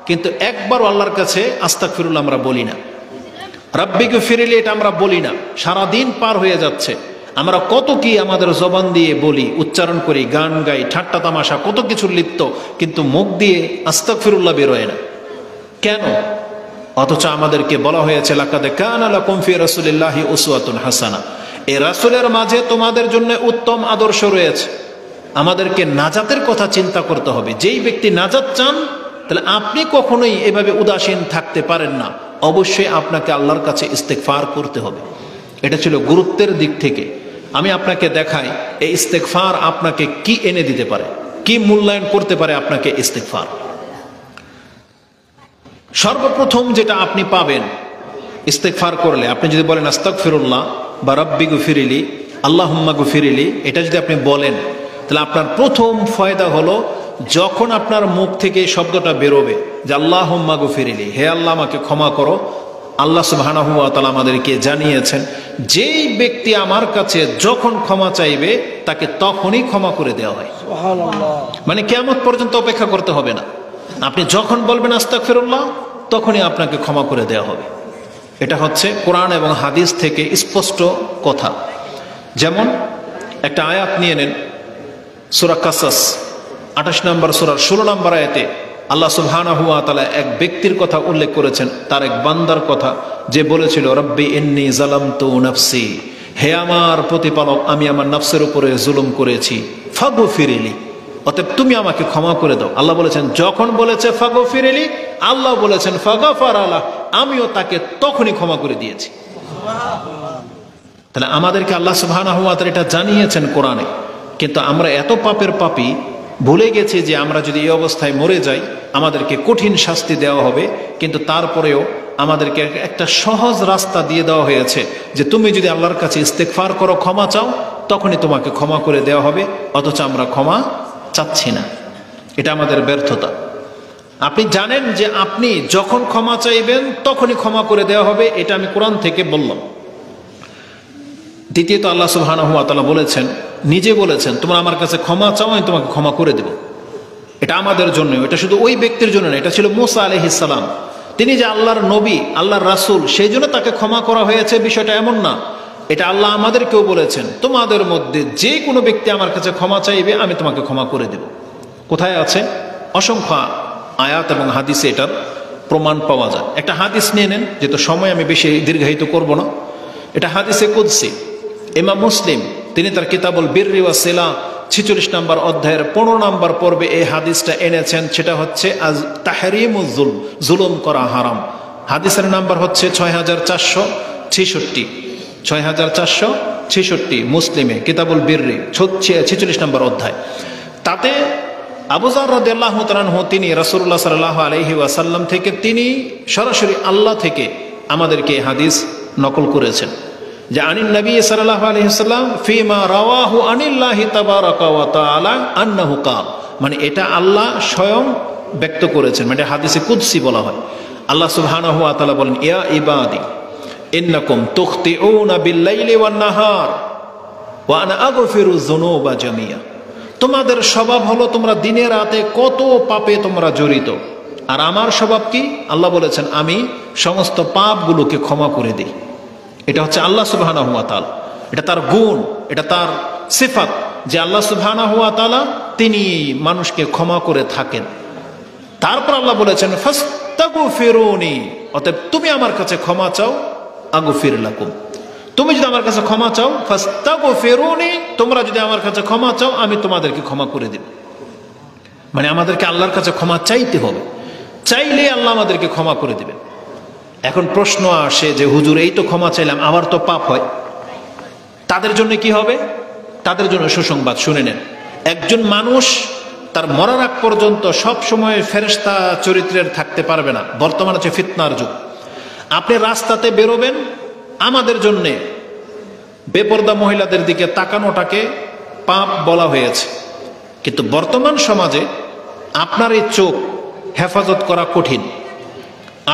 কিন্তু একবারও আল্লাহর কাছে আস্তাগফিরুল্লাহ আমরা বলি না, রাব্বি গফিরলি এটা আমরা বলি না। সারাদিন পার হয়ে যাচ্ছে, আমরা কত কি আমাদের জবান দিয়ে বলি, উচ্চারণ করি, গান গাই, ঠাট্টা তামাশা, কত কিছু লিপ্ত, কিন্তু মুখ দিয়ে আস্তাগফিরুল্লাহ বেরোয় না। কেন? অথচ আমাদেরকে বলা হয়েছে লাকাদ কানা লাকুম ফি রাসূলিল্লাহি উসওয়াতুন হাসানা, এই রাসূলের মাঝে তোমাদের জন্য উত্তম আদর্শ রয়েছে। আমাদেরকে নাজাতের কথা চিন্তা করতে হবে। যেই ব্যক্তি নাজাত চান, তাহলে আপনি কখনোই এভাবে উদাসীন থাকতে পারেন না। অবশ্যই আপনাকে আল্লাহর কাছে ইস্তেগফার করতে হবে। এটা ছিল গুরুত্বের দিক থেকে। আমি আপনাকে দেখাই এই ইস্তেগফার আপনাকে কি এনে দিতে পারে, কি মূল্যায়ন করতে পারে আপনাকে ইস্তেগফার। সর্বপ্রথম যেটা আপনি পাবেন ইস্তেগফার করলে, আপনি যদি বলেন আস্তাগফিরুল্লাহ বা রব্বি গফিরিলি, আল্লাহুম্মা গফিরিলি, এটা যদি আপনি বলেন, তাহলে আপনার প্রথম ফায়দা হলো যখন আপনার মুখ থেকে এই শব্দটা বেরোবে যে আল্লাহুম্মা গফিরিলি, হে আল্লাহ আমাকে ক্ষমা করো, আল্লাহ সুবহানাহু ওয়া তাআলা আমাদেরকে জানিয়েছেন যেই ব্যক্তি আমার কাছে যখন ক্ষমা চাইবে তাকে তখনই ক্ষমা করে দেওয়া হয়। সুবহানাল্লাহ। মানে কিয়ামত পর্যন্ত অপেক্ষা করতে হবে না। আপনি যখন বলবেন আস্তাগফিরুল্লাহ, তখনই আপনাকে ক্ষমা করে দেওয়া হবে। এটা হচ্ছে কোরআন এবং হাদিস থেকে স্পষ্ট কথা। যেমন একটা আয়াত নিয়ে নেন, সূরা কাসাস 28 নম্বর সূরার 16 নম্বর আয়াতে আল্লাহ সুবহানাহু ওয়া তাআলা এক ব্যক্তির কথা উল্লেখ করেছেন, তার এক বান্দার কথা, যে বলেছিল রব্বি ইন্নী যালামতু নাফসি, হে আমার প্রতিপালক আমি আমার নফসের উপরে জুলুম করেছি, ফাগফিরলি, অতএব তুমি আমাকে ক্ষমা করে দাও। আল্লাহ বলেছেন যখন বলেছে ফাগফিরলি, আল্লাহ বলেছেন ফাগফারা লাহ, আমিও তাকে তখনই ক্ষমা করে দিয়েছি। তাহলে আমাদেরকে আল্লাহ সুবহানাহু ওয়া তাআলা এটা জানিয়েছেন কোরআনে, কিন্তু আমরা এত পাপের পাপী ভুলে গেছি যে আমরা যদি এই অবস্থায় মরে যাই আমাদেরকে কঠিন শাস্তি দেওয়া হবে। কিন্তু তারপরেও আমাদেরকে একটা সহজ রাস্তা দিয়ে দেওয়া হয়েছে যে তুমি যদি আল্লাহর কাছে ইস্তেগফার করো, ক্ষমা চাও, তখনই তোমাকে ক্ষমা করে দেওয়া হবে। অথচ আমরা ক্ষমা চাচ্ছি না, এটা আমাদের ব্যর্থতা। আপনি জানেন যে আপনি যখন ক্ষমা চাইবেন তখনই ক্ষমা করে দেওয়া হবে, এটা আমি কোরআন থেকে বললাম। দ্বিতীয়ত আল্লাহ সুবহানাহু ওয়া তাআলা বলেছেন, নিজে বলেছেন তোমরা আমার কাছে ক্ষমা চাও, আমি তোমাকে ক্ষমা করে দেব। এটা আমাদের জন্য, এটা শুধু ওই ব্যক্তির জন্য না, এটা ছিল মুসা আলাইহিস সালাম। তিনি যে আল্লাহর নবী, আল্লাহর রাসূল, সেই জন্য তাকে ক্ষমা করা হয়েছে, বিষয়টা এমন না। এটা আল্লাহ আমাদেরকেও বলেছেন তোমাদের মধ্যে যে কোনো ব্যক্তি আমার কাছে ক্ষমা চাইবে আমি তোমাকে ক্ষমা করে দেব। কোথায় আছে? অসংখ্য আয়াত এবং হাদিসে এটার প্রমাণ পাওয়া যায়। একটা হাদিস নিয়ে নেন, যেহেতু সময় আমি বেশি দীর্ঘায়িত করব না। এটা হাদিসে কুদসি, ইমাম মুসলিম তিনি তার কিতাবুল বিররি ওয়াস সিলা 46 নম্বর অধ্যায়ের 15 নম্বর পর্বে এই হাদিসটা এনেছেন। সেটা হচ্ছে আজ তাহরিমুজ জুলম, জুলুম করা হারাম। হাদিসের নাম্বার হচ্ছে 6466, 6466 মুসলিমে কিতাবুল বিররি 46 নম্বর অধ্যায়। তাতে আবু যার রাদিয়াল্লাহু তাআলা আনহু তিনি রাসূলুল্লাহ সাল্লাল্লাহু আলাইহি ওয়াসাল্লাম থেকে তিনি সরাসরি আল্লাহ থেকে আমাদেরকে হাদিস নকল করেছেন যে আনিন নবী সাল্লাল্লাহু আলাইহি ওয়াসাল্লাম ফিমা রাওয়াহু আনিল্লাহি তাবারাকা ওয়া তাআলা আন্নাহু কাল, মানে এটা আল্লাহ স্বয়ং ব্যক্ত করেছেন, মানে হাদিসে কুদসি বলা হয়। আল্লাহ সুবহানাহু ওয়া তাআলা বলেন ইয়া ইবাদি ইন্নাকুম তুখতিউনা বিল-লাইলি ওয়ান-নাহার ওয়া আনা আগফিরু যুনুবা জামিয়া, তোমাদের স্বভাব হলো তোমরা দিনে রাতে কত পাপে তোমরা জড়িত, আর আমার স্বভাব কি? আল্লাহ বলেছেন আমি সমস্ত পাপগুলোকে ক্ষমা করে দিই। এটা হচ্ছে আল্লাহ সুবহানাহু ওয়া তাআলা, এটা তার গুণ, এটা তার সিফাত যে আল্লাহ সুবহানাহু ওয়া তাআলা তিনি মানুষকে ক্ষমা করে থাকেন। তারপর আল্লাহ বলেছেন ফাস্তাগফিরুনি, অতএব তুমি আমার কাছে ক্ষমা চাও, আগফির লাকুম, তুমি যদি আমার কাছে ক্ষমা চাও, ফাস্তাগফিরুনি, তোমরা যদি আমার কাছে ক্ষমা চাও আমি তোমাদেরকে ক্ষমা করে দেব। মানে আমাদেরকে আল্লাহর কাছে ক্ষমা চাইতে হবে, চাইলে আল্লাহ আমাদেরকে ক্ষমা করে দেবেন। এখন প্রশ্ন আসে যে হুজুর এই তো ক্ষমা চাইলাম, আবার তো পাপ হয়, তাদের জন্য কি হবে? তাদের জন্য সুসংবাদ শুনে নেন। একজন মানুষ তার মরার আগ পর্যন্ত সব সময় ফেরেশতা চরিত্রের থাকতে পারবে না। বর্তমান হচ্ছে ফিতনার যুগ। আপনি রাস্তাতে বেরোবেন, আমাদের জন্যে বেপরদা মহিলাদের দিকে তাকানোটাকে পাপ বলা হয়েছে, কিন্তু বর্তমান সমাজে আপনার এই চোখ হেফাজত করা কঠিন।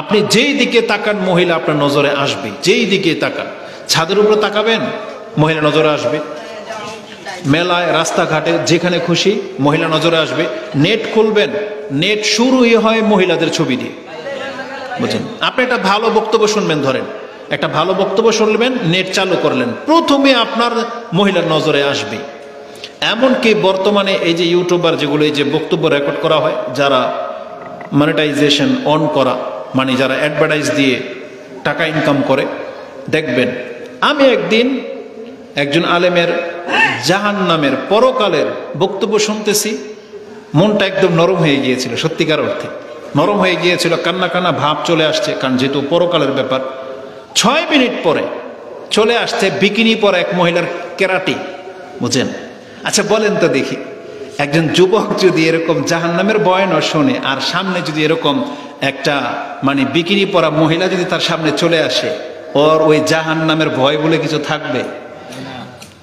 আপনি যেই দিকে তাকান মহিলা আপনার নজরে আসবে, যেই দিকে তাকান। ছাদের উপরে তাকাবেন, মহিলা নজরে আসবে। মেলায়, রাস্তাঘাটে, যেখানে খুশি মহিলা নজরে আসবে। নেট খুলবেন, নেট শুরুই হয় মহিলাদের ছবি দিয়ে, বুঝছেন? আপনি একটা ভালো বক্তব্য শুনবেন, ধরেন একটা ভালো বক্তব্য শুনবেন, নেট চালু করলেন, প্রথমে আপনার মহিলার নজরে আসবে। এমনকি বর্তমানে এই যে ইউটিউবার যেগুলো এই যে বক্তব্য রেকর্ড করা হয়, যারা মনিটাইজেশন অন করা, মানে যারা অ্যাডভার্টাইজ দিয়ে টাকা ইনকাম করে, দেখবেন আমি একদিন একজন আলেমের জাহান্নামের পরকালের বক্তব্য শুনতেছি, মনটা একদম নরম হয়ে গিয়েছিল, সত্যিকার অর্থে নরম হয়ে গিয়েছিল, কান্না কান্না ভাব চলে আসছে, কারণ যেহেতু পরকালের ব্যাপার। 6 মিনিট পরে চলে আসছে বিকিনি পরা এক মহিলার কেরাটি, বুঝেন? আচ্ছা বলেন তো দেখি, একজন যুবক যদি এরকম জাহান্নামের বয়ান শোনে, আর সামনে যদি এরকম একটা মানে বিকিনি পরা মহিলা যদি তার সামনে চলে আসে, ওর ওই জাহান্নামের ভয় বলে কিছু থাকবে?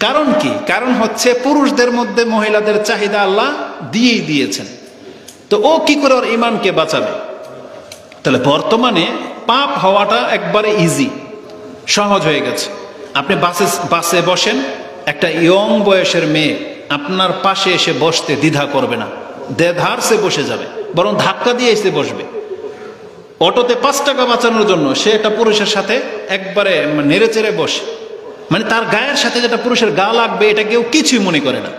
কারণ কি? কারণ হচ্ছে পুরুষদের মধ্যে মহিলাদের চাহিদা আল্লাহ দিয়েই দিয়েছেন, তো ও কি করে ওর ইমানকে বাঁচাবে? তাহলে বর্তমানে পাপ হওয়াটা একবারে ইজি, সহজ হয়ে গেছে। আপনি বাসে বসেন, একটা ইয়ং বয়সের মেয়ে আপনার পাশে এসে বসতে দ্বিধা করবে না, দেধারসে বসে যাবে, বরং ধাক্কা দিয়ে এসে বসবে। অটোতে 5 টাকা বাঁচানোর জন্য সে একটা পুরুষের সাথে একবারে নেড়ে চেড়ে বসে, মানে তার গায়ের সাথে যেটা পুরুষের গা লাগবে এটা কেউ কিছুই মনে করে না।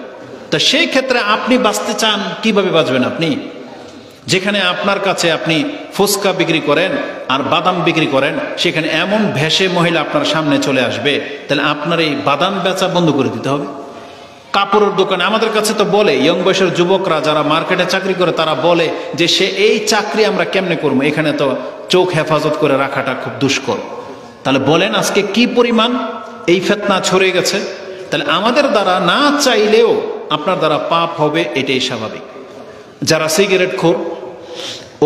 তো সেই ক্ষেত্রে আপনি বাঁচতে চান, কিভাবে বাঁচবেন আপনি? যেখানে আপনার কাছে আপনি ফুচকা বিক্রি করেন আর বাদাম বিক্রি করেন, সেখানে এমন ভেসে মহিলা আপনার সামনে চলে আসবে, তাহলে আপনার এই বাদাম বেচা বন্ধ করে দিতে হবে। কাপড়ের দোকানে আমাদের কাছে তো বলে, ইয়ং বয়সের যুবকরা যারা মার্কেটে চাকরি করে তারা বলে যে সে এই চাকরি আমরা কেমনে করবো, এখানে তো চোখ হেফাজত করে রাখাটা খুব দুষ্কর। তাহলে বলেন আজকে কি পরিমাণ এই ফিতনা ছড়িয়ে গেছে। তাহলে আমাদের দ্বারা না চাইলেও আপনার দ্বারা পাপ হবে, এটাই স্বাভাবিক। যারা সিগারেট খোর,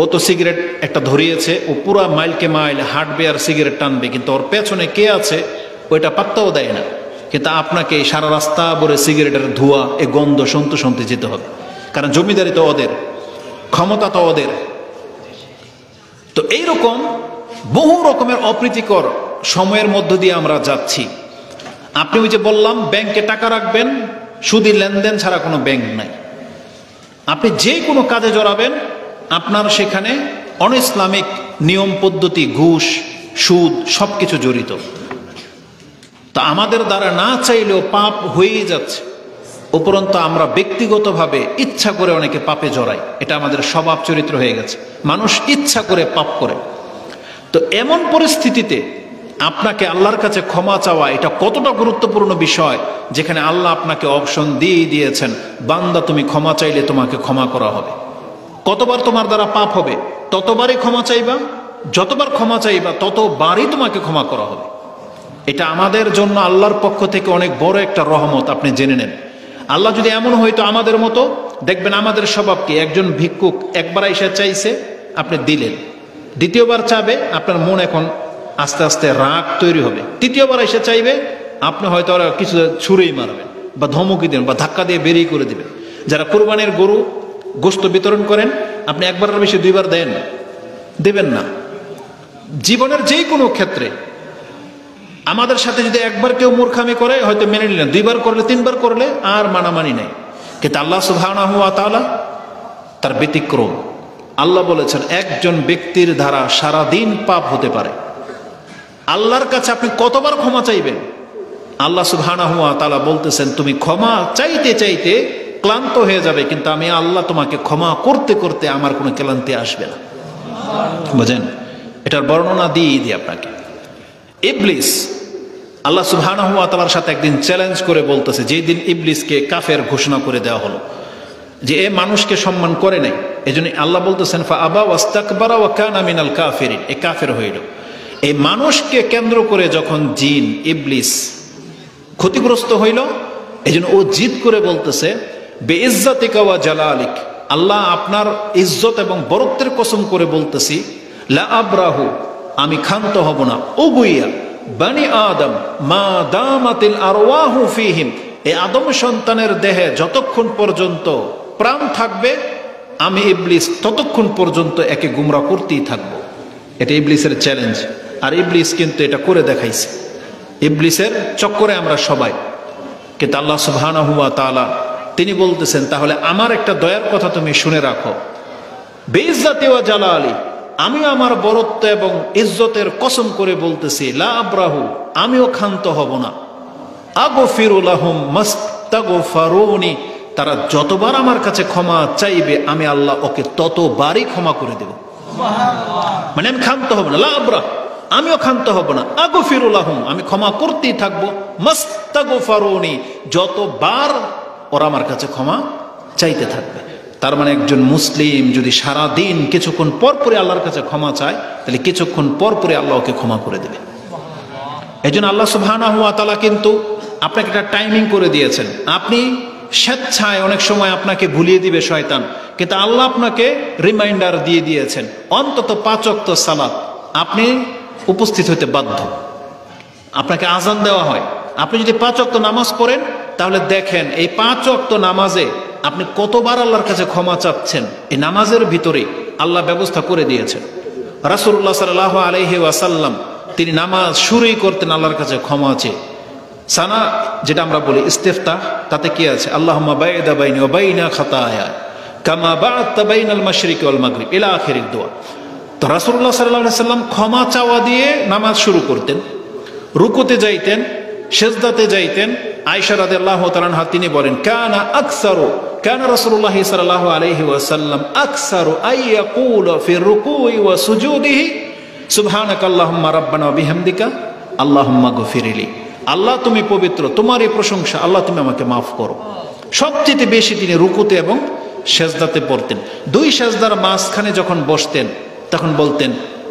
ও তো সিগারেট একটা ধরিয়েছে, ও পুরা মাইলকে মাইল হাঁটবে আর সিগারেট টানবে, কিন্তু ওর পেছনে কে আছে ওইটা পাত্তাও দেয় না। কিন্তু আপনাকে এই সারা রাস্তা ভরে সিগারেটের ধোঁয়া, এ গন্ধ শুনতে শুনতে যেতে হবে, কারণ জমিদারি তো ওদের, ক্ষমতা তো ওদের। তো এইরকম বহু রকমের অপ্রীতিকর সময়ের মধ্য দিয়ে আমরা যাচ্ছি। আপনি ওই যে বললাম ব্যাংকে টাকা রাখবেন, সুদি লেনদেন ছাড়া কোনো ব্যাংক নাই। আপনি যে কোনো কাজে জড়াবেন, আপনার সেখানে অনইসলামিক নিয়ম পদ্ধতি, ঘুষ, সুদ সবকিছু জড়িত। তা আমাদের দ্বারা না চাইলেও পাপ হয়েই যাচ্ছে। উপরন্তু আমরা ব্যক্তিগতভাবে ইচ্ছা করে অনেকে পাপে জড়াই, এটা আমাদের স্বভাব চরিত্র হয়ে গেছে। মানুষ ইচ্ছা করে পাপ করে। তো এমন পরিস্থিতিতে আপনাকে আল্লাহর কাছে ক্ষমা চাওয়া এটা কতটা গুরুত্বপূর্ণ বিষয়, যেখানে আল্লাহ আপনাকে অপশন দিয়েই দিয়েছেন, বান্দা তুমি ক্ষমা চাইলে তোমাকে ক্ষমা করা হবে। কতবার তোমার দ্বারা পাপ হবে ততবারই ক্ষমা চাইবা, যতবার ক্ষমা চাইবা ততবারই তোমাকে ক্ষমা করা হবে। এটা আমাদের জন্য আল্লাহর পক্ষ থেকে অনেক বড় একটা রহমত, আপনি জেনে নেন। আল্লাহ যদি এমন হইতো আমাদের মতো, দেখবেন আমাদের স্বভাব কি, একজন ভিক্ষুক একবার এসে চাইছে, আপনি দিলেন, দ্বিতীয়বার চাবে, আপনার মন এখন আস্তে আস্তে রাগ তৈরি হবে, তৃতীয়বার এসে চাইবে, আপনি হয়তো আর কিছু ছুঁড়েই মারবেন বা ধমকি দেবেন বা ধাক্কা দিয়ে বেরিয়ে করে দিবেন। যারা কুরবানির গরু গোশত বিতরণ করেন, আপনি একবারের বেশি 2বার দেবেন না। জীবনের যে কোনো ক্ষেত্রে আমাদের সাথে যদি একবার কেউ মূর্খামি করে হয়তো মেনে নিলেন, 2বার করলে 3বার করলে আর মানামানি নেই। কিন্তু আল্লাহ সুবহানাহু ওয়া তাআলা তার ব্যতিক্রম। আল্লাহ বলেছেন একজন ব্যক্তির দ্বারা সারাদিন পাপ হতে পারে, আল্লাহর কাছে আপনি কতবার ক্ষমা চাইবেন? আল্লাহ সুবহানাহু ওয়া তাআলা বলতেছেন তুমি ক্ষমা চাইতে চাইতে ক্লান্ত হয়ে যাবে, কিন্তু আমি আল্লাহ তোমাকে ক্ষমা করতে করতে আমার কোনো ক্লান্তি আসবে না। বুঝেন? এটার বর্ণনা দিই আপনাকে। ইবলিস আল্লাহ সুবহানাহু ওয়া তাআলার সাথে একদিন চ্যালেঞ্জ করে বলতেছে, যেই দিন ইবলিসকে কাফের ঘোষণা করে দেওয়া হলো যে এ মানুষকে সম্মান করে নাই, এজন্য আল্লাহ বলতেছেন ফা আবা ওয়াস্তাকবারা ওয়া কানা মিনাল কাফিরিন, এ কাফের হইল। এই মানুষকে কেন্দ্র করে যখন জিন ইবলিস ক্ষতিগ্রস্ত হইল, এজন্য ও জিদ করে বলতেছে বেইজ্জাতিকা ওয়া জালালিক, আল্লাহ আপনার ইজ্জত এবং বরত্বের কসম করে বলতেছি, লা আবরাহু, আমি ক্ষান্ত হব না, উবুইয়া বানি আদম মা দামাতিল আরওয়াহু ফিহিম, এই আদম সন্তানের দেহে যতক্ষণ পর্যন্ত প্রাণ থাকবে আমি ইবলিস ততক্ষণ পর্যন্ত একে গুমরা করতেই থাকবো। এটা ইবলিসের চ্যালেঞ্জ। আর ইবলিস কিন্তু এটা করে দেখাইছে। ইবলিসের চক্করে আমরা সবাই। কিন্তু আল্লাহ সুবহানাহু ওয়া তাআলা তিনি বলতেছেন তাহলে আমার একটা দয়ার কথা তুমি শুনে রাখো, বেইজ্জাতি ওয়া জালালি, আমিও আমার বরত্ব এবং ইজ্জতের কসম করে বলতেছি, লা আব্রাহু, আমিও ক্ষান্ত হব না। আগফিরু লাহুম মাস্তাগফারুনি, তারা যতবার আমার কাছে ক্ষমা চাইবে আমি আল্লাহ ওকে ততবারই ক্ষমা করে দেব। মানে আমি ক্ষান্ত হব না, লা আব্রাহ, আমিও ক্ষান্ত হব না। আগফিরু লাহুম, আমি ক্ষমা করতেই থাকবো। মাস্তাগফারুনি, যতবার ওরা আমার কাছে ক্ষমা চাইতে থাকবে। তার মানে একজন মুসলিম যদি সারা দিন কিছুক্ষণ পর পরে আল্লাহর কাছে ক্ষমা চায়, তাহলে কিছুক্ষণ পর পরে আল্লাহ ওকে ক্ষমা করে দেবে। এই জন্য আল্লাহ সুবহানাহু ওয়া তাআলা কিন্তু আপনাকে একটা টাইমিং করে দিয়েছেন। আপনি স্বেচ্ছায় অনেক সময় আপনাকে ভুলিয়ে দিবে শয়তান, কিন্তু আল্লাহ আপনাকে রিমাইন্ডার দিয়ে দিয়েছেন অন্তত 5 ওয়াক্ত সালাত আপনি উপস্থিত হতে বাধ্য। আপনাকে আজান দেওয়া হয়, আপনি যদি 5 ওয়াক্ত নামাজ পড়েন, তাহলে দেখেন এই 5 ওয়াক্ত নামাজে আপনি কতবার আল্লাহর কাছে ক্ষমা চাচ্ছেন, এই নামাজের ভিতরে আল্লাহ ব্যবস্থা করে দিয়েছেন। রাসূলুল্লাহ সাল্লাল্লাহু আলাইহি ওয়াসাল্লাম তিনি নামাজ শুরুই করতেন আল্লাহর কাছে ক্ষমা চেয়ে। সানা যেটা আমরা বলি ইস্তিফতাহ, তাতে কি আছে? আল্লাহুম্মা বাইদা বাইনি ওয়া বাইনা খাতায়া কামা বা'আতা বাইনাল মাশরিকি ওয়াল মাগরিব ইলা আখিরিদ দোয়া। তো রাসূলুল্লাহ সাল্লাল্লাহু আলাইহি ওয়াসাল্লাম ক্ষমা চাওয়া দিয়ে নামাজ শুরু করতেন। রুকুতে যাইতেন, সেজদাতে যাইতেন। আয়েশা রাদিয়াল্লাহু তাআলা আনহা তিনি বলেন, কানা রাসূলুল্লাহ সাল্লাল্লাহু আলাইহি ওয়াসাল্লাম আকসারু আইয়াকুলা ফি রুকুই ওয়া সুজুদিহি সুবহানাকাল্লাহুম্মা রাব্বানা ওয়া বিহামদিকা আল্লাহুম্মা গফিরলি। আল্লাহ তুমি পবিত্র, তোমারই প্রশংসা, আল্লাহ তুমি আমাকে মাফ করো। সবচেয়ে বেশি তিনি রুকুতে এবং সেজদাতে পড়তেন। 2 সেজদার মাঝখানে যখন বসতেন তখন বলতেন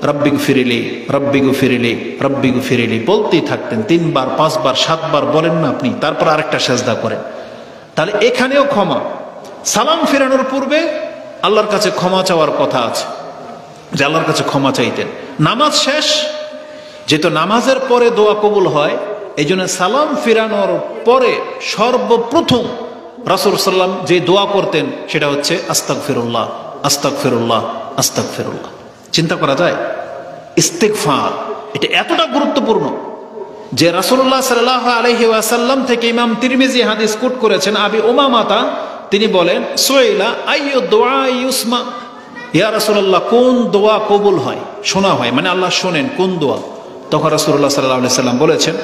রব্বি গফিরলি, রব্বি গফিরলি, রব্বি গফিরলি বলতেই থাকতেন। 3 বার 5 বার 7 বার বলেন না আপনি, তারপর আরেকটা সেজদা করেন। তাহলে এখানেও ক্ষমা। সালাম ফেরানোর পূর্বে আল্লাহর কাছে ক্ষমা চাওয়ার কথা আছে, যে আল্লাহর কাছে ক্ষমা চাইতেন। নামাজ শেষ, যেহেতু নামাজের পরে দোয়া কবুল হয়, এই জন্য সালাম ফিরানোর পরে সর্বপ্রথম রাসূল সাল্লাম যে দোয়া করতেন সেটা হচ্ছে আস্তাগফিরুল্লাহ, আস্তাগফিরুল্লাহ, আস্তাগফিরুল্লাহ। চিন্তা করা যায় ইস্তিগফার এটা এতটা গুরুত্বপূর্ণ যে রাসূলুল্লাহ সাল্লাল্লাহু আলাইহি ওয়াসাল্লাম থেকে ইমাম তিরমিজি হাদিস কোট করেছেন। আবি উমামাতা তিনি বলেন, সুইলা আইয়ু দুআ ইউসমা, ইয়া রাসূলুল্লাহ কোন দোয়া কবুল হয়, শোনা হয়, মানে আল্লাহ শোনেন কোন দোয়া? তখন রাসূলুল্লাহ সাল্লাল্লাহু আলাইহি সাল্লাম বলেছেন,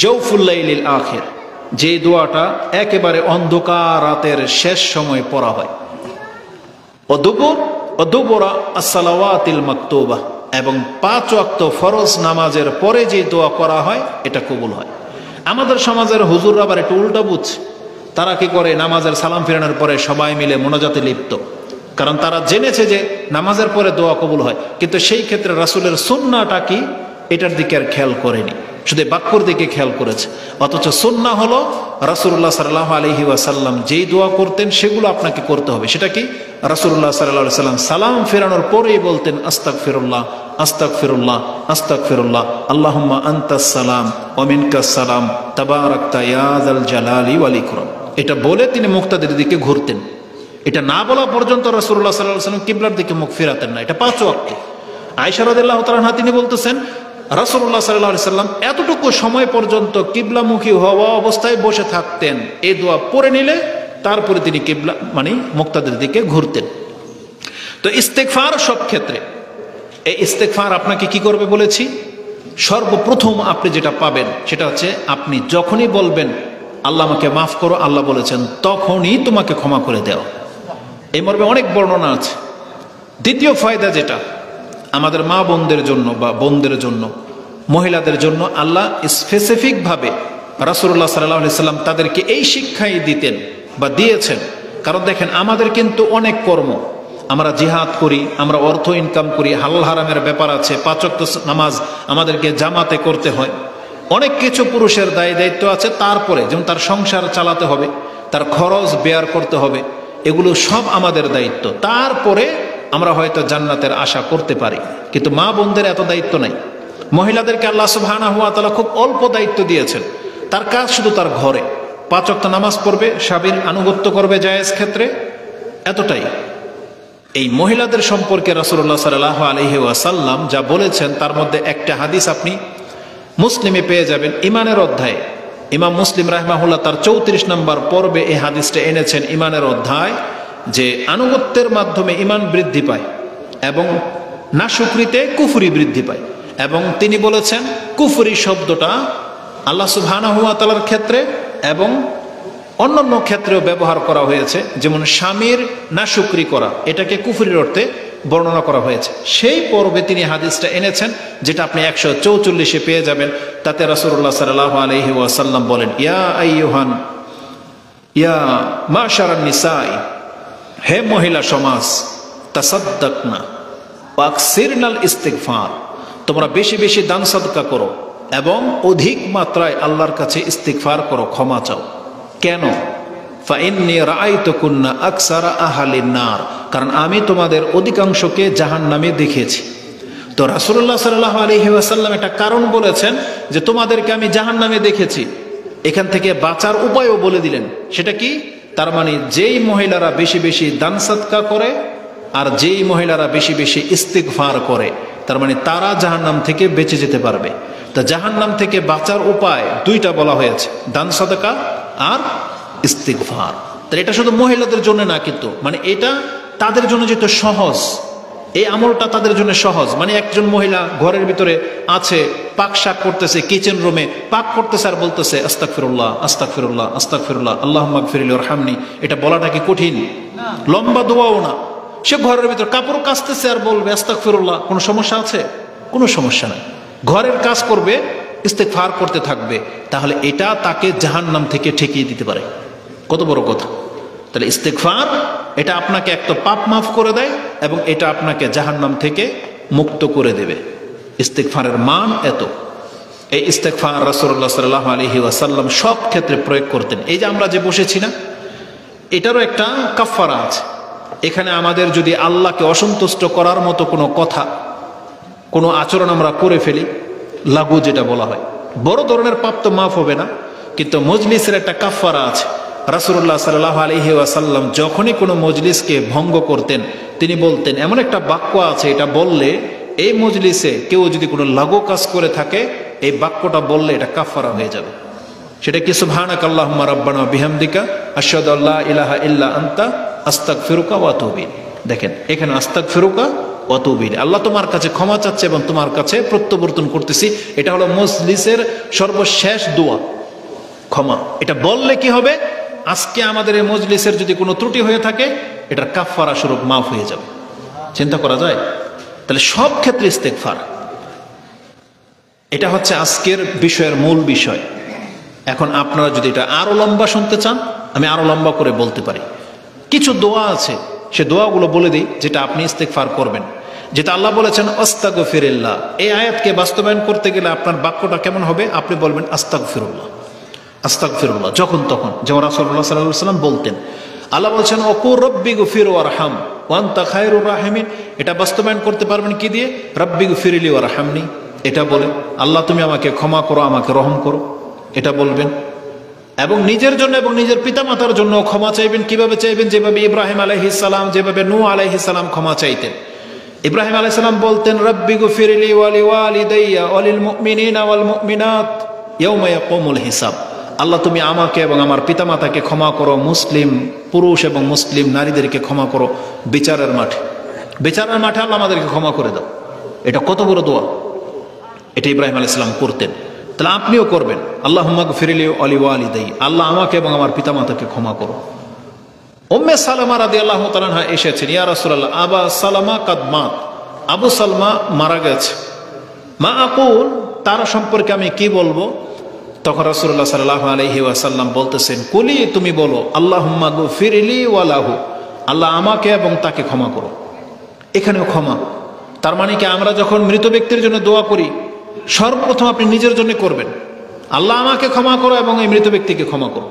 জাওফুল লাইলিল আখির, যে দোয়াটা একেবারে অন্ধকার রাতের শেষ সময় পড়া হয়। দুবুরা as-সালাওয়াতিল মাকতুবা, এবং 5 ওয়াক্ত ফরজ নামাজের পরে যে দোয়া করা হয় এটা কবুল হয়। আমাদের সমাজের হুজুররা আবার একটু উল্টা বুঝছে। তারা কি করে? নামাজের সালাম ফিরানোর পরে সবাই মিলে মোনাজাতে লিপ্ত, কারণ তারা জেনেছে যে নামাজের পরে দোয়া কবুল হয়। কিন্তু সেই ক্ষেত্রে রাসূলের সুন্নাহটা কি এটার দিকে আর খেয়াল করেনি, শুধু বাক্যর দিকে খেয়াল করেছে। অথচ সুন্নাহ হলো রাসূলুল্লাহ সাল্লাল্লাহু আলাইহি ওয়াসাল্লাম যেই দোয়া করতেন সেগুলো আপনাকে করতে হবে। সেটা কি? রাসূলুল্লাহ সাল্লাল্লাহু আলাইহি ওয়াসাল্লাম সালাম ফেরানোর পরেই বলতেন আস্তাগফিরুল্লাহ, আস্তাগফিরুল্লাহ, আস্তাগফিরুল্লাহ, আল্লাহুম্মা আনতাস সালাম ওয়া মিনকাস সালাম তাবারাকতা ইয়া যাল জালালি ওয়াল ইকরাম। এটা বলে তিনি মুক্তাদির দিকে ঘুরতেন। এটা না বলা পর্যন্ত রাসূলুল্লাহ সাল্লাল্লাহু আলাইহি ওয়াসাল্লাম কিবলার দিকে মুখ ফেরাতেন না। এটা 5 ওয়াক্ত। আয়েশা রাদিয়াল্লাহু তাআলা আনহা তিনি বলতেছেন, রাসূলুল্লাহ সাল্লাল্লাহু আলাইহি ওয়াসাল্লাম এতটুকু সময় পর্যন্ত কিবলামুখী হওয়া অবস্থায় বসে থাকতেন। এই দোয়া পড়ে নিলে তারপরে তিনি কিবলা মানে মুক্তাদির দিকে ঘুরতেন। তো ইস্তেগফার সব ক্ষেত্রে, এই ইস্তেগফার আপনাকে কি করবে বলেছি? সর্বপ্রথম আপনি যেটা পাবেন সেটা হচ্ছে আপনি যখনই বলবেন আল্লাহ আমাকে মাফ করো, আল্লাহ বলেছেন তখনই তোমাকে ক্ষমা করে দেওয়া। এই মর্মে অনেক বর্ণনা আছে। দ্বিতীয় ফায়দা যেটা আমাদের মা বোনদের জন্য বা বোনদের জন্য, মহিলাদের জন্য আল্লাহ স্পেসিফিকভাবে রাসূলুল্লাহ সাল্লাল্লাহু আলাইহি সাল্লাম তাদেরকে এই শিক্ষাই দিতেন বা দিয়েছেন। কারণ দেখেন আমাদের কিন্তু অনেক কর্ম, আমরা জিহাদ করি, আমরা অর্থ ইনকাম করি, হালাল হারামের ব্যাপার আছে, 5 ওয়াক্ত নামাজ আমাদেরকে জামাতে করতে হয়, অনেক কিছু পুরুষের দায় দায়িত্ব আছে। তারপরে যেমন তার সংসার চালাতে হবে, তার খরচ বেয়ার করতে হবে, এগুলো সব আমাদের দায়িত্ব। তারপরে আমরা হয়তো জান্নাতের আশা করতে পারি, কিন্তু মা বোনদের এত দায়িত্ব নাই। মহিলাদেরকে আল্লাহ সুবহানাহু ওয়া তাআলা খুব অল্প দায়িত্ব দিয়েছেন। তার কাজ শুধু তার ঘরে 5 ওয়াক্ত নামাজ পড়বে, স্বামীর আনুগত্য করবে জায়েজ ক্ষেত্রে, এতটাই। এই মহিলাদের সম্পর্কে রাসূলুল্লাহ সাল্লাল্লাহু আলাইহি ওয়াসাল্লাম যা বলেছেন তার মধ্যে একটা হাদিস আপনি মুসলিমে পেয়ে যাবেন, ইমানের অধ্যায়ে। ইমাম মুসলিম রাহিমাহুল্লাহ তার 34 নম্বর পর্বে এই হাদিসটা এনেছেন, ইমানের অধ্যায়, যে আনুগত্যের মাধ্যমে ইমান বৃদ্ধি পায় এবং নাশুকরিতে কুফরি বৃদ্ধি পায়। এবং তিনি বলেছেন কুফরি শব্দটা আল্লাহ সুবহানাহু ওয়া তাআলার ক্ষেত্রে এবং অন্যান্য ক্ষেত্রেও ব্যবহার করা হয়েছে, যেমন স্বামীর নাশুকরি করা, এটাকে কুফরির অর্থে বর্ণনা করা হয়েছে। সেই পর্বে তিনি হাদিসটা এনেছেন, যেটা আপনি 144-এ পেয়ে যাবেন। তাতে রাসূলুল্লাহ সাল্লাল্লাহু আলাইহি ওয়াসাল্লাম বলেন, ইয়া মাশারান নিসাই, হে মহিলা সমাজ, তাসাদ্দাকনা ওয়াকসিরনাল ইস্তিগফার, তোমরা বেশি বেশি দান সাদকা করো এবং অধিক মাত্রায় আল্লাহর কাছে ইস্তিগফার করো, ক্ষমা চাও। কেন? ফাইন্নী রাআইতুকুন্না আকসারা আহলিন নার, কারণ আমি তোমাদের অধিকাংশকে জাহান্নামে দেখেছি। তো রাসূলুল্লাহ সাল্লাল্লাহু আলাইহি ওয়াসাল্লাম একটা কারণ বলেছেন যে তোমাদেরকে আমি জাহান্নামে দেখেছি। এখান থেকে বাঁচার উপায়ও বলে দিলেন। সেটা কি? তার মানে যেই মহিলারা বেশি বেশি দান সাদকা করে আর যেই মহিলারা বেশি বেশি ইস্তিগফার করে, তার মানে তারা জাহান্নাম থেকে বেঁচে যেতে পারবে। তা জাহান্নাম থেকে বাঁচার উপায় দুইটা বলা হয়েছে, দান সাদকা আর ইস্তিগফার। তাহলে এটা শুধু মহিলাদের জন্য না, কিন্তু মানে এটা তাদের জন্য যেহেতু সহজ, এই আমলটা তাদের জন্য সহজ। মানে একজন মহিলা ঘরের ভিতরে আছে, পাক শাক করতেছে, কিচেন রুমে পাক করতেছে আর বলতেছে আস্তাগফিরুল্লাহ আস্তাগফিরুল্লাহ আস্তাগফিরুল্লাহ আল্লাহুম্মা গফিরলি ওয়ারহামনি, এটা বলাটা কি কঠিন? লম্বা দোয়াও না। সে ঘরের ভিতর কাপড় কাচতেছে আর বলবে আস্তাগফিরুল্লাহ, কোনো সমস্যা আছে? কোনো সমস্যা নাই। ঘরের কাজ করবে, ইস্তিগফার করতে থাকবে, তাহলে এটা তাকে জাহান্নাম থেকে ঠেকিয়ে দিতে পারে। কত বড় কথা! তাহলে ইস্তিগফার এটা আপনাকে একটা পাপ মাফ করে দেয় এবং এটা আপনাকে জাহান্নাম থেকে মুক্ত করে দেবে। ইস্তিগফারের মান এত। এই ইস্তিগফার রাসূলুল্লাহ সাল্লাল্লাহু আলাইহি ওয়াসাল্লাম সব ক্ষেত্রে প্রয়োগ করতেন। এই যে আমরা যে বসেছি না, এটারও একটা কাফফারা আছে। এখানে আমাদের যদি আল্লাহকে অসন্তুষ্ট করার মতো কোনো কথা, কোনো আচরণ আমরা করে ফেলি, লাগু যেটা বলা হয়, বড় ধরনের পাপ তো মাফ হবে না, কিন্তু মজলিসের একটা কাফফারা আছে। রাসূলুল্লাহ সাল্লাল্লাহু আলাইহি ওয়াসাল্লাম যখনই কোনো মজলিসকে ভঙ্গ করতেন, তিনি বলতেন এমন একটা বাক্য আছে, এটা বললে এই মজলিসে কেউ যদি কোনো লাগু কাজ করে থাকে, এই বাক্যটা বললে এটা কাফফারা হয়ে যাবে। সেটা কি? সুবহানাকাল্লাহুম্মা রাব্বানা ওয়া বিহামদিকা আশহাদু আল্লা ইলাহা ইল্লা আনতা আস্তাগফিরুকা ওয়া আতুবু ইলাইক। দেখেন এখানে আস্তাগফিরুকা ওয়া আতুবু ইলাইক, আল্লাহ তোমার কাছে ক্ষমা চাচ্ছে এবং তোমার কাছে প্রত্যাবর্তন করতেছি। এটা হলো মজলিসের সর্বশেষ দোয়া, ক্ষমা। এটা বললে কি হবে? আজকে আমাদের এই মজলিসের যদি কোনো ত্রুটি হয়ে থাকে, এটার কাফফারা স্বরূপ মাফ হয়ে যাবে। চিন্তা করা যায়? তাহলে সব ক্ষেত্রে ইস্তেগফার, এটা হচ্ছে আজকের বিষয়ের মূল বিষয়। এখন আপনারা যদি এটা আরো লম্বা শুনতে চান, আমি আরো লম্বা করে বলতে পারি। কিছু দোয়া আছে, সে দোয়াগুলো বলে দিই, যেটা আপনি ইস্তেগফার করবেন। যেটা আল্লাহ বলেছেন আস্তাগফিরুল্লাহ, এই আয়াতকে বাস্তবায়ন করতে গেলে আপনার বাক্যটা কেমন হবে? আপনি বলবেন আস্তাগফিরুল্লাহ আস্তাগফিরুল্লাহ যখন তখন, যেমন রাসূলুল্লাহ সাল্লাল্লাহু আলাইহি ওয়াসাল্লাম বলতেন। আল্লাহ বলছেন ওয়াকুর রব্বি গফির ওয়ারহাম ওয়া আনতা খায়রুর রাহিমিন। এটা বাস্তবায়ন করতে পারবেন কি দিয়ে? রব্বি গফিরলি ওয়ারহামনি, এটা বলে আল্লাহ তুমি আমাকে ক্ষমা করো, আমাকে রহম করো, এটা বলবেন। এবং নিজের জন্য এবং নিজের পিতামাতার জন্য ক্ষমা চাইবেন। কিভাবে চাইবেন? যেভাবে ইব্রাহিম আলাইহিস সালাম, যেভাবে নূহ আলাইহিস সালাম ক্ষমা চাইতেন। ইব্রাহিম আলাইহিস সালাম বলতেন রব্বি গফিরলি ওয়া লিওয়ালিদাইয়া ওয়া লিল মুমিনিনা ওয়াল মুমিনাত ইয়াওমা ইয়াকুমুল হিসাব। আল্লাহ তুমি আমাকে এবং আমার পিতামাতাকে ক্ষমা করো, মুসলিম পুরুষ এবং মুসলিম নারীদেরকে ক্ষমা করো বিচারের মাঠে। বিচারের মাঠে আল্লাহ আমাদেরকে ক্ষমা করে দাও। এটা কত বড় দোয়া! এটা ইব্রাহিম আলাইহিস সালাম করতেন। তাহলে আপনিও করবেন আল্লাহুম্মা গফিরলি ওয়া লিওয়ালিদাইয়া, আল্লাহ আমাকে এবং আমার পিতামাতাকে ক্ষমা করো। উম্মে সালামা রাদিয়াল্লাহু তাআলা আনহা এসেছেন, ইয়া রাসূলুল্লাহ আবা সালামা কাদ মাত, আবু সালমা মারা গেছে, মা আকুল, তার সম্পর্কে আমি কি বলবো? তখন রাসূলুল্লাহ সাল্লাল্লাহু আলাইহি ওয়াসাল্লাম বলতেছেন কুলি, তুমি বলো আল্লাহুম্মা গফিরলি ওয়া লাহু, আল্লাহ আমাকে এবং তাকে ক্ষমা করো। এখানেও ক্ষমা, তার মানে কি আমরা যখন মৃত ব্যক্তির জন্য দোয়া করি, সর্বপ্রথম আপনি নিজের জন্য করবেন আল্লাহ আমাকে ক্ষমা করো এবং এই মৃত ব্যক্তিকে ক্ষমা করো।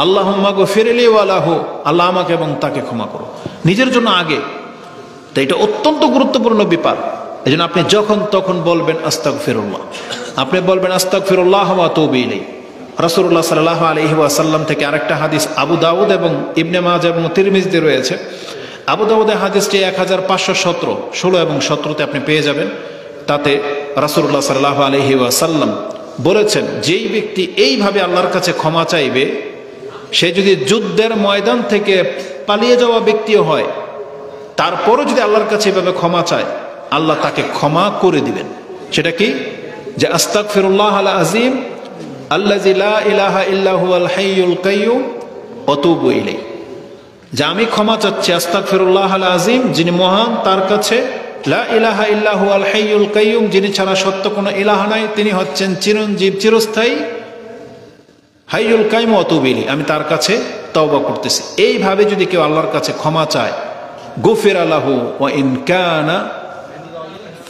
আল্লাহুম্মা গফিরলি ওয়া লাহু, আল্লাহ আমাকে এবং তাকে ক্ষমা করো, নিজের জন্য আগে। তো এটা অত্যন্ত গুরুত্বপূর্ণ ব্যাপার। এই জন্য আপনি যখন তখন বলবেন আস্তাগফিরুল্লাহ, আপনি বলবেন আস্তাগফিরুল্লাহ ওয়া আতুবু ইলাইহি। রাসূলুল্লাহ সাল্লাল্লাহু আলাইহি ওয়াসাল্লাম থেকে আরেকটা হাদিস আবু দাউদ এবং ইবনে মাজাহ এবং তিরমিজিতে রয়েছে। আবু দাউদের হাদিসটি 1517, 16 এবং 17তে আপনি পেয়ে যাবেন। তাতে রাসূলুল্লাহ সাল্লাল্লাহু আলাইহি ওয়াসাল্লাম বলেছেন, যেই ব্যক্তি এইভাবে আল্লাহর কাছে ক্ষমা চাইবে, সে যদি যুদ্ধের ময়দান থেকে পালিয়ে যাওয়া ব্যক্তিও হয়, তারপরও যদি আল্লাহর কাছে এভাবে ক্ষমা চায়, আল্লাহ তাকে ক্ষমা করে দিবেন। সেটা কি? যে আস্তাগফিরুল্লাহ আল আযীম আল্লাযী লা ইলাহা ইল্লা হুয়াল হাইয়ুল কাইয়্যুম ওয়া তুবু ইলাইহি, যে আমি ক্ষমা চাচ্ছি আস্তাগফিরুল্লাহ আল আযীম, যিনি মহান, তার কাছে, লা ইলাহা ইল্লা হুয়াল হাইয়ুল কাইয়্যুম, যিনি ছাড়া সত্য কোনো ইলাহ নাই, তিনি হচ্ছেন চিরঞ্জীব, চিরস্থায়ী, হাইয়ুল কাইয়্যুম ওয়া তুবু ইলাইহি, আমি তার কাছে তওবা করতেছি। এইভাবে যদি কেউ আল্লাহর কাছে ক্ষমা চায়, গুফিরা লাহু ওয়া ইন কানা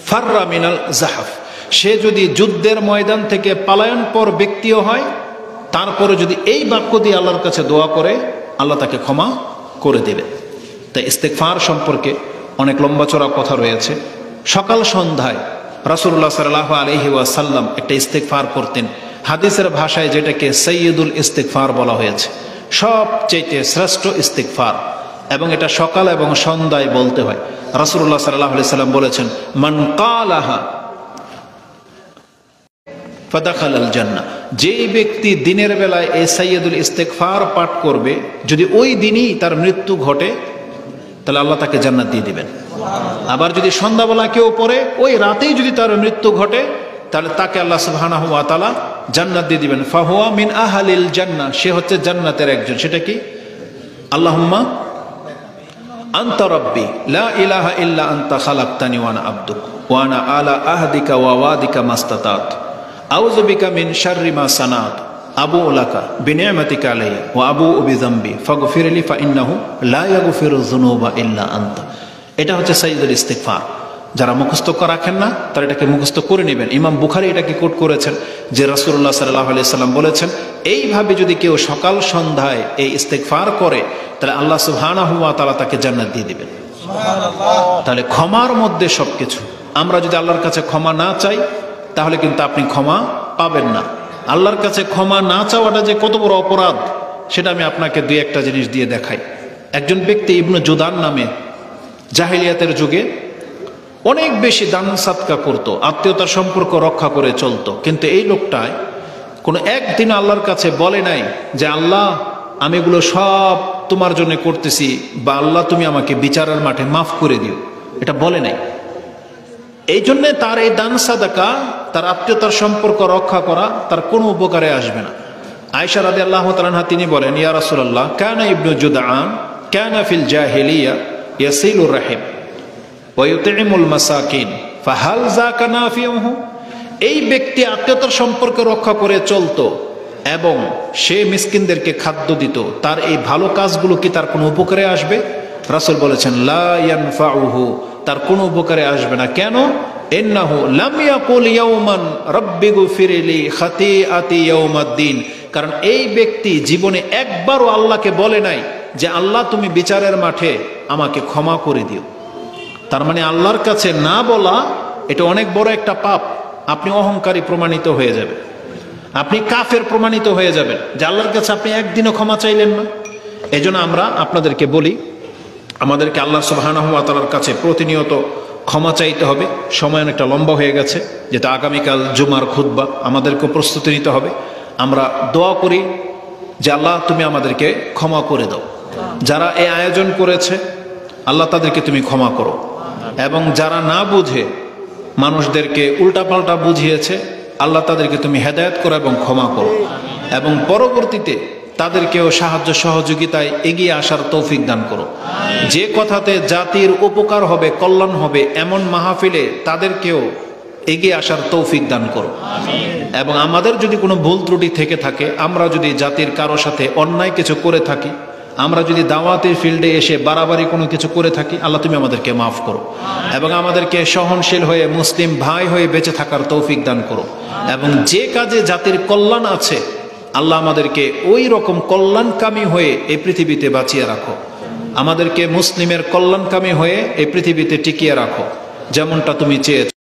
ফাররা মিনাল জাহফ, সে যদি যুদ্ধের ময়দান থেকে পলায়ন পর ব্যক্তিও হয়, তারপরে যদি এই বাক্য দিয়ে আল্লাহর কাছে দোয়া করে, আল্লাহ তাকে ক্ষমা করে দেবে। তাই ইস্তেগফার সম্পর্কে অনেক লম্বা চড়া কথা রয়েছে। সকাল সন্ধ্যায় রাসূলুল্লাহ সাল্লাল্লাহু আলাইহি ওয়াসাল্লাম একটা ইস্তেগফার করতেন, হাদিসের ভাষায় যেটাকে সাইয়্যিদুল ইস্তেগফার বলা হয়েছে, সবচেয়ে শ্রেষ্ঠ ইস্তেগফার, এবং এটা সকাল এবং সন্ধ্যায় বলতে হয়। রাসূলুল্লাহ সাল্লাল্লাহু আলাইহি সাল্লাম বলেছেন, মান কালাহা ফাদাখালাল জান্নাহ, যেই ব্যক্তি দিনের বেলায় এই সাইয়্যিদুল ইস্তেগফার পাঠ করবে, যদি ওই দিনই তার মৃত্যু ঘটে, তাহলে আল্লাহ তাকে জান্নাত দিয়ে দিবেন। আবার যদি সন্ধ্যাবেলা কেউ পড়ে, ওই রাতেই যদি তার মৃত্যু ঘটে, তাহলে তাকে আল্লাহ সুবহানাহু ওয়া তাআলা জান্নাত দিয়ে দিবেন। ফাহুয়া মিন আহলিল জান্নাহ, সে হচ্ছে জান্নাতের একজন। সেটা কি? আল্লাহুম্মা আনতা রাব্বি লা ইলাহা ইল্লা আনতা খালাকতানি ওয়া আনা আবদুক ওয়া আনা আলা আহদিকা ওয়া ওয়াদিকা মাস্তাতাত আউযু বিকা মিন শাররি মা সানাত আবু লাকা বিনি'মাতিকা আলাইয়া ওয়া আবু বিযামবি ফাগফিরলি ফাইন্নাহু লা ইয়াগফিরু যুনুবা ইল্লা আনতা। এটা হচ্ছে সাইয়্যিদুল ইস্তেগফার। যারা মুখস্থ রাখেন না, তারা এটাকে মুখস্থ করে নেবেন। ইমাম বুখারী এটাকে কোট করেছেন যে রাসূলুল্লাহ সাল্লাল্লাহু আলাইহি সাল্লাম বলেছেন, এইভাবে যদি কেউ সকাল সন্ধ্যায় এই ইস্তেগফার করে, তাহলে আল্লাহ সুবহানাহু ওয়া তাআলা তাকে জান্নাত দিয়ে দিবেন। সুবহানাল্লাহ। তাহলে ক্ষমার মধ্যে সবকিছু। আমরা যদি আল্লাহর কাছে ক্ষমা না চাই, তাহলে কিন্তু আপনি ক্ষমা পাবেন না। আল্লাহর কাছে ক্ষমা না চাওয়াটা যে কত বড় অপরাধ, সেটা আমি আপনাকে দুই একটা জিনিস দিয়ে দেখাই। একজন ব্যক্তি ইবনে জুদান নামে জাহেলিয়াতের যুগে অনেক বেশি দান সাদকা করত, আত্মীয়তার সম্পর্ক রক্ষা করে চলতো, কিন্তু এই লোকটায় কোনো একদিন আল্লাহর কাছে বলে নাই যে আল্লাহ আমি এগুলো সব তোমার জন্য করতেছি, বা আল্লাহ তুমি আমাকে বিচারের মাঠে মাফ করে দিও, এটা বলে নাই। এই জন্যে তার এই দান সাদাকা, তার আত্মীয়তার সম্পর্ক রক্ষা করা তার কোনো উপকারে আসবে না। আয়েশা রাদিয়াল্লাহু তাআলা আনহা তিনি বলেন, ইয়া রাসূলুল্লাহ কানা ইবনু জুদআন কানা ফিল জাহিলিয়া ইয়াসিলুর রাহিম ওয়া ইউতিমুল মাসাকিন ফাহাল যাকা নাফিউহু, এই ব্যক্তি আত্মীয়তার সম্পর্ক রক্ষা করে চলতো এবং সে মিসকিনদেরকে খাদ্য দিত, তার এই ভালো কাজগুলো কি তার কোনো উপকারে আসবে? রাসূল বলেছেন লা ইয়ানফাউহু, তার কোনো উপকারে আসবে না। কেন? ইন্নাহু লাম ইয়াকুল ইয়াওমান রাব্বিগফিরলি খাতিআতি ইয়াউমাদ্দিন, কারণ এই ব্যক্তি জীবনে একবারও আল্লাহকে বলে নাই যে আল্লাহ তুমি বিচারের মাঠে আমাকে ক্ষমা করে দিও। তার মানে আল্লাহর কাছে না বলা এটা অনেক বড় একটা পাপ। আপনি অহংকারী প্রমাণিত হয়ে যাবেন, আপনি কাফের প্রমাণিত হয়ে যাবেন যে আল্লাহর কাছে আপনি একদিনও ক্ষমা চাইলেন না। এজন্য আমরা আপনাদেরকে বলি, আমাদেরকে আল্লাহ সুবহানাহু ওয়া তাআলার কাছে প্রতিনিয়ত ক্ষমা চাইতে হবে। সময় অনেকটা লম্বা হয়ে গেছে, যেটা আগামীকাল জুমার খুতবা, আমাদেরকে প্রস্তুতি নিতে হবে। আমরা দোয়া করি যে আল্লাহ তুমি আমাদেরকে ক্ষমা করে দাও। যারা এই আয়োজন করেছে আল্লাহ তাদেরকে তুমি ক্ষমা করো, এবং যারা না বুঝে মানুষদেরকে উল্টাপাল্টা বুঝিয়েছে আল্লাহ তাদেরকে তুমি হেদায়েত করো এবং ক্ষমা করো, এবং পরবর্তীতে তাদেরকেও সাহায্য সহযোগিতায় এগিয়ে আসার তৌফিক দান করো। যে কথাতে জাতির উপকার হবে, কল্যাণ হবে, এমন মাহফিলে তাদেরকেও এগিয়ে আসার তৌফিক দান করো। এবং আমাদের যদি কোনো ভুল ত্রুটি থেকে থাকে, আমরা যদি জাতির কারো সাথে অন্যায় কিছু করে থাকি, আমরা যদি দাওয়াতের ফিল্ডে এসে বাড়াবাড়ি কোনো কিছু করে থাকি, আল্লাহ তুমি আমাদেরকে মাফ করো, এবং আমাদেরকে সহনশীল হয়ে মুসলিম ভাই হয়ে বেঁচে থাকার তৌফিক দান করো। এবং যে কাজে জাতির কল্যাণ আছে, আল্লাহ আমাদেরকে ওই রকম কল্যাণকামী হয়ে এই পৃথিবীতে বাঁচিয়ে রাখো। আমাদেরকে মুসলিমের কল্যাণকামী হয়ে এই পৃথিবীতে টিকিয়ে রাখো, যেমনটা তুমি চেয়েছো।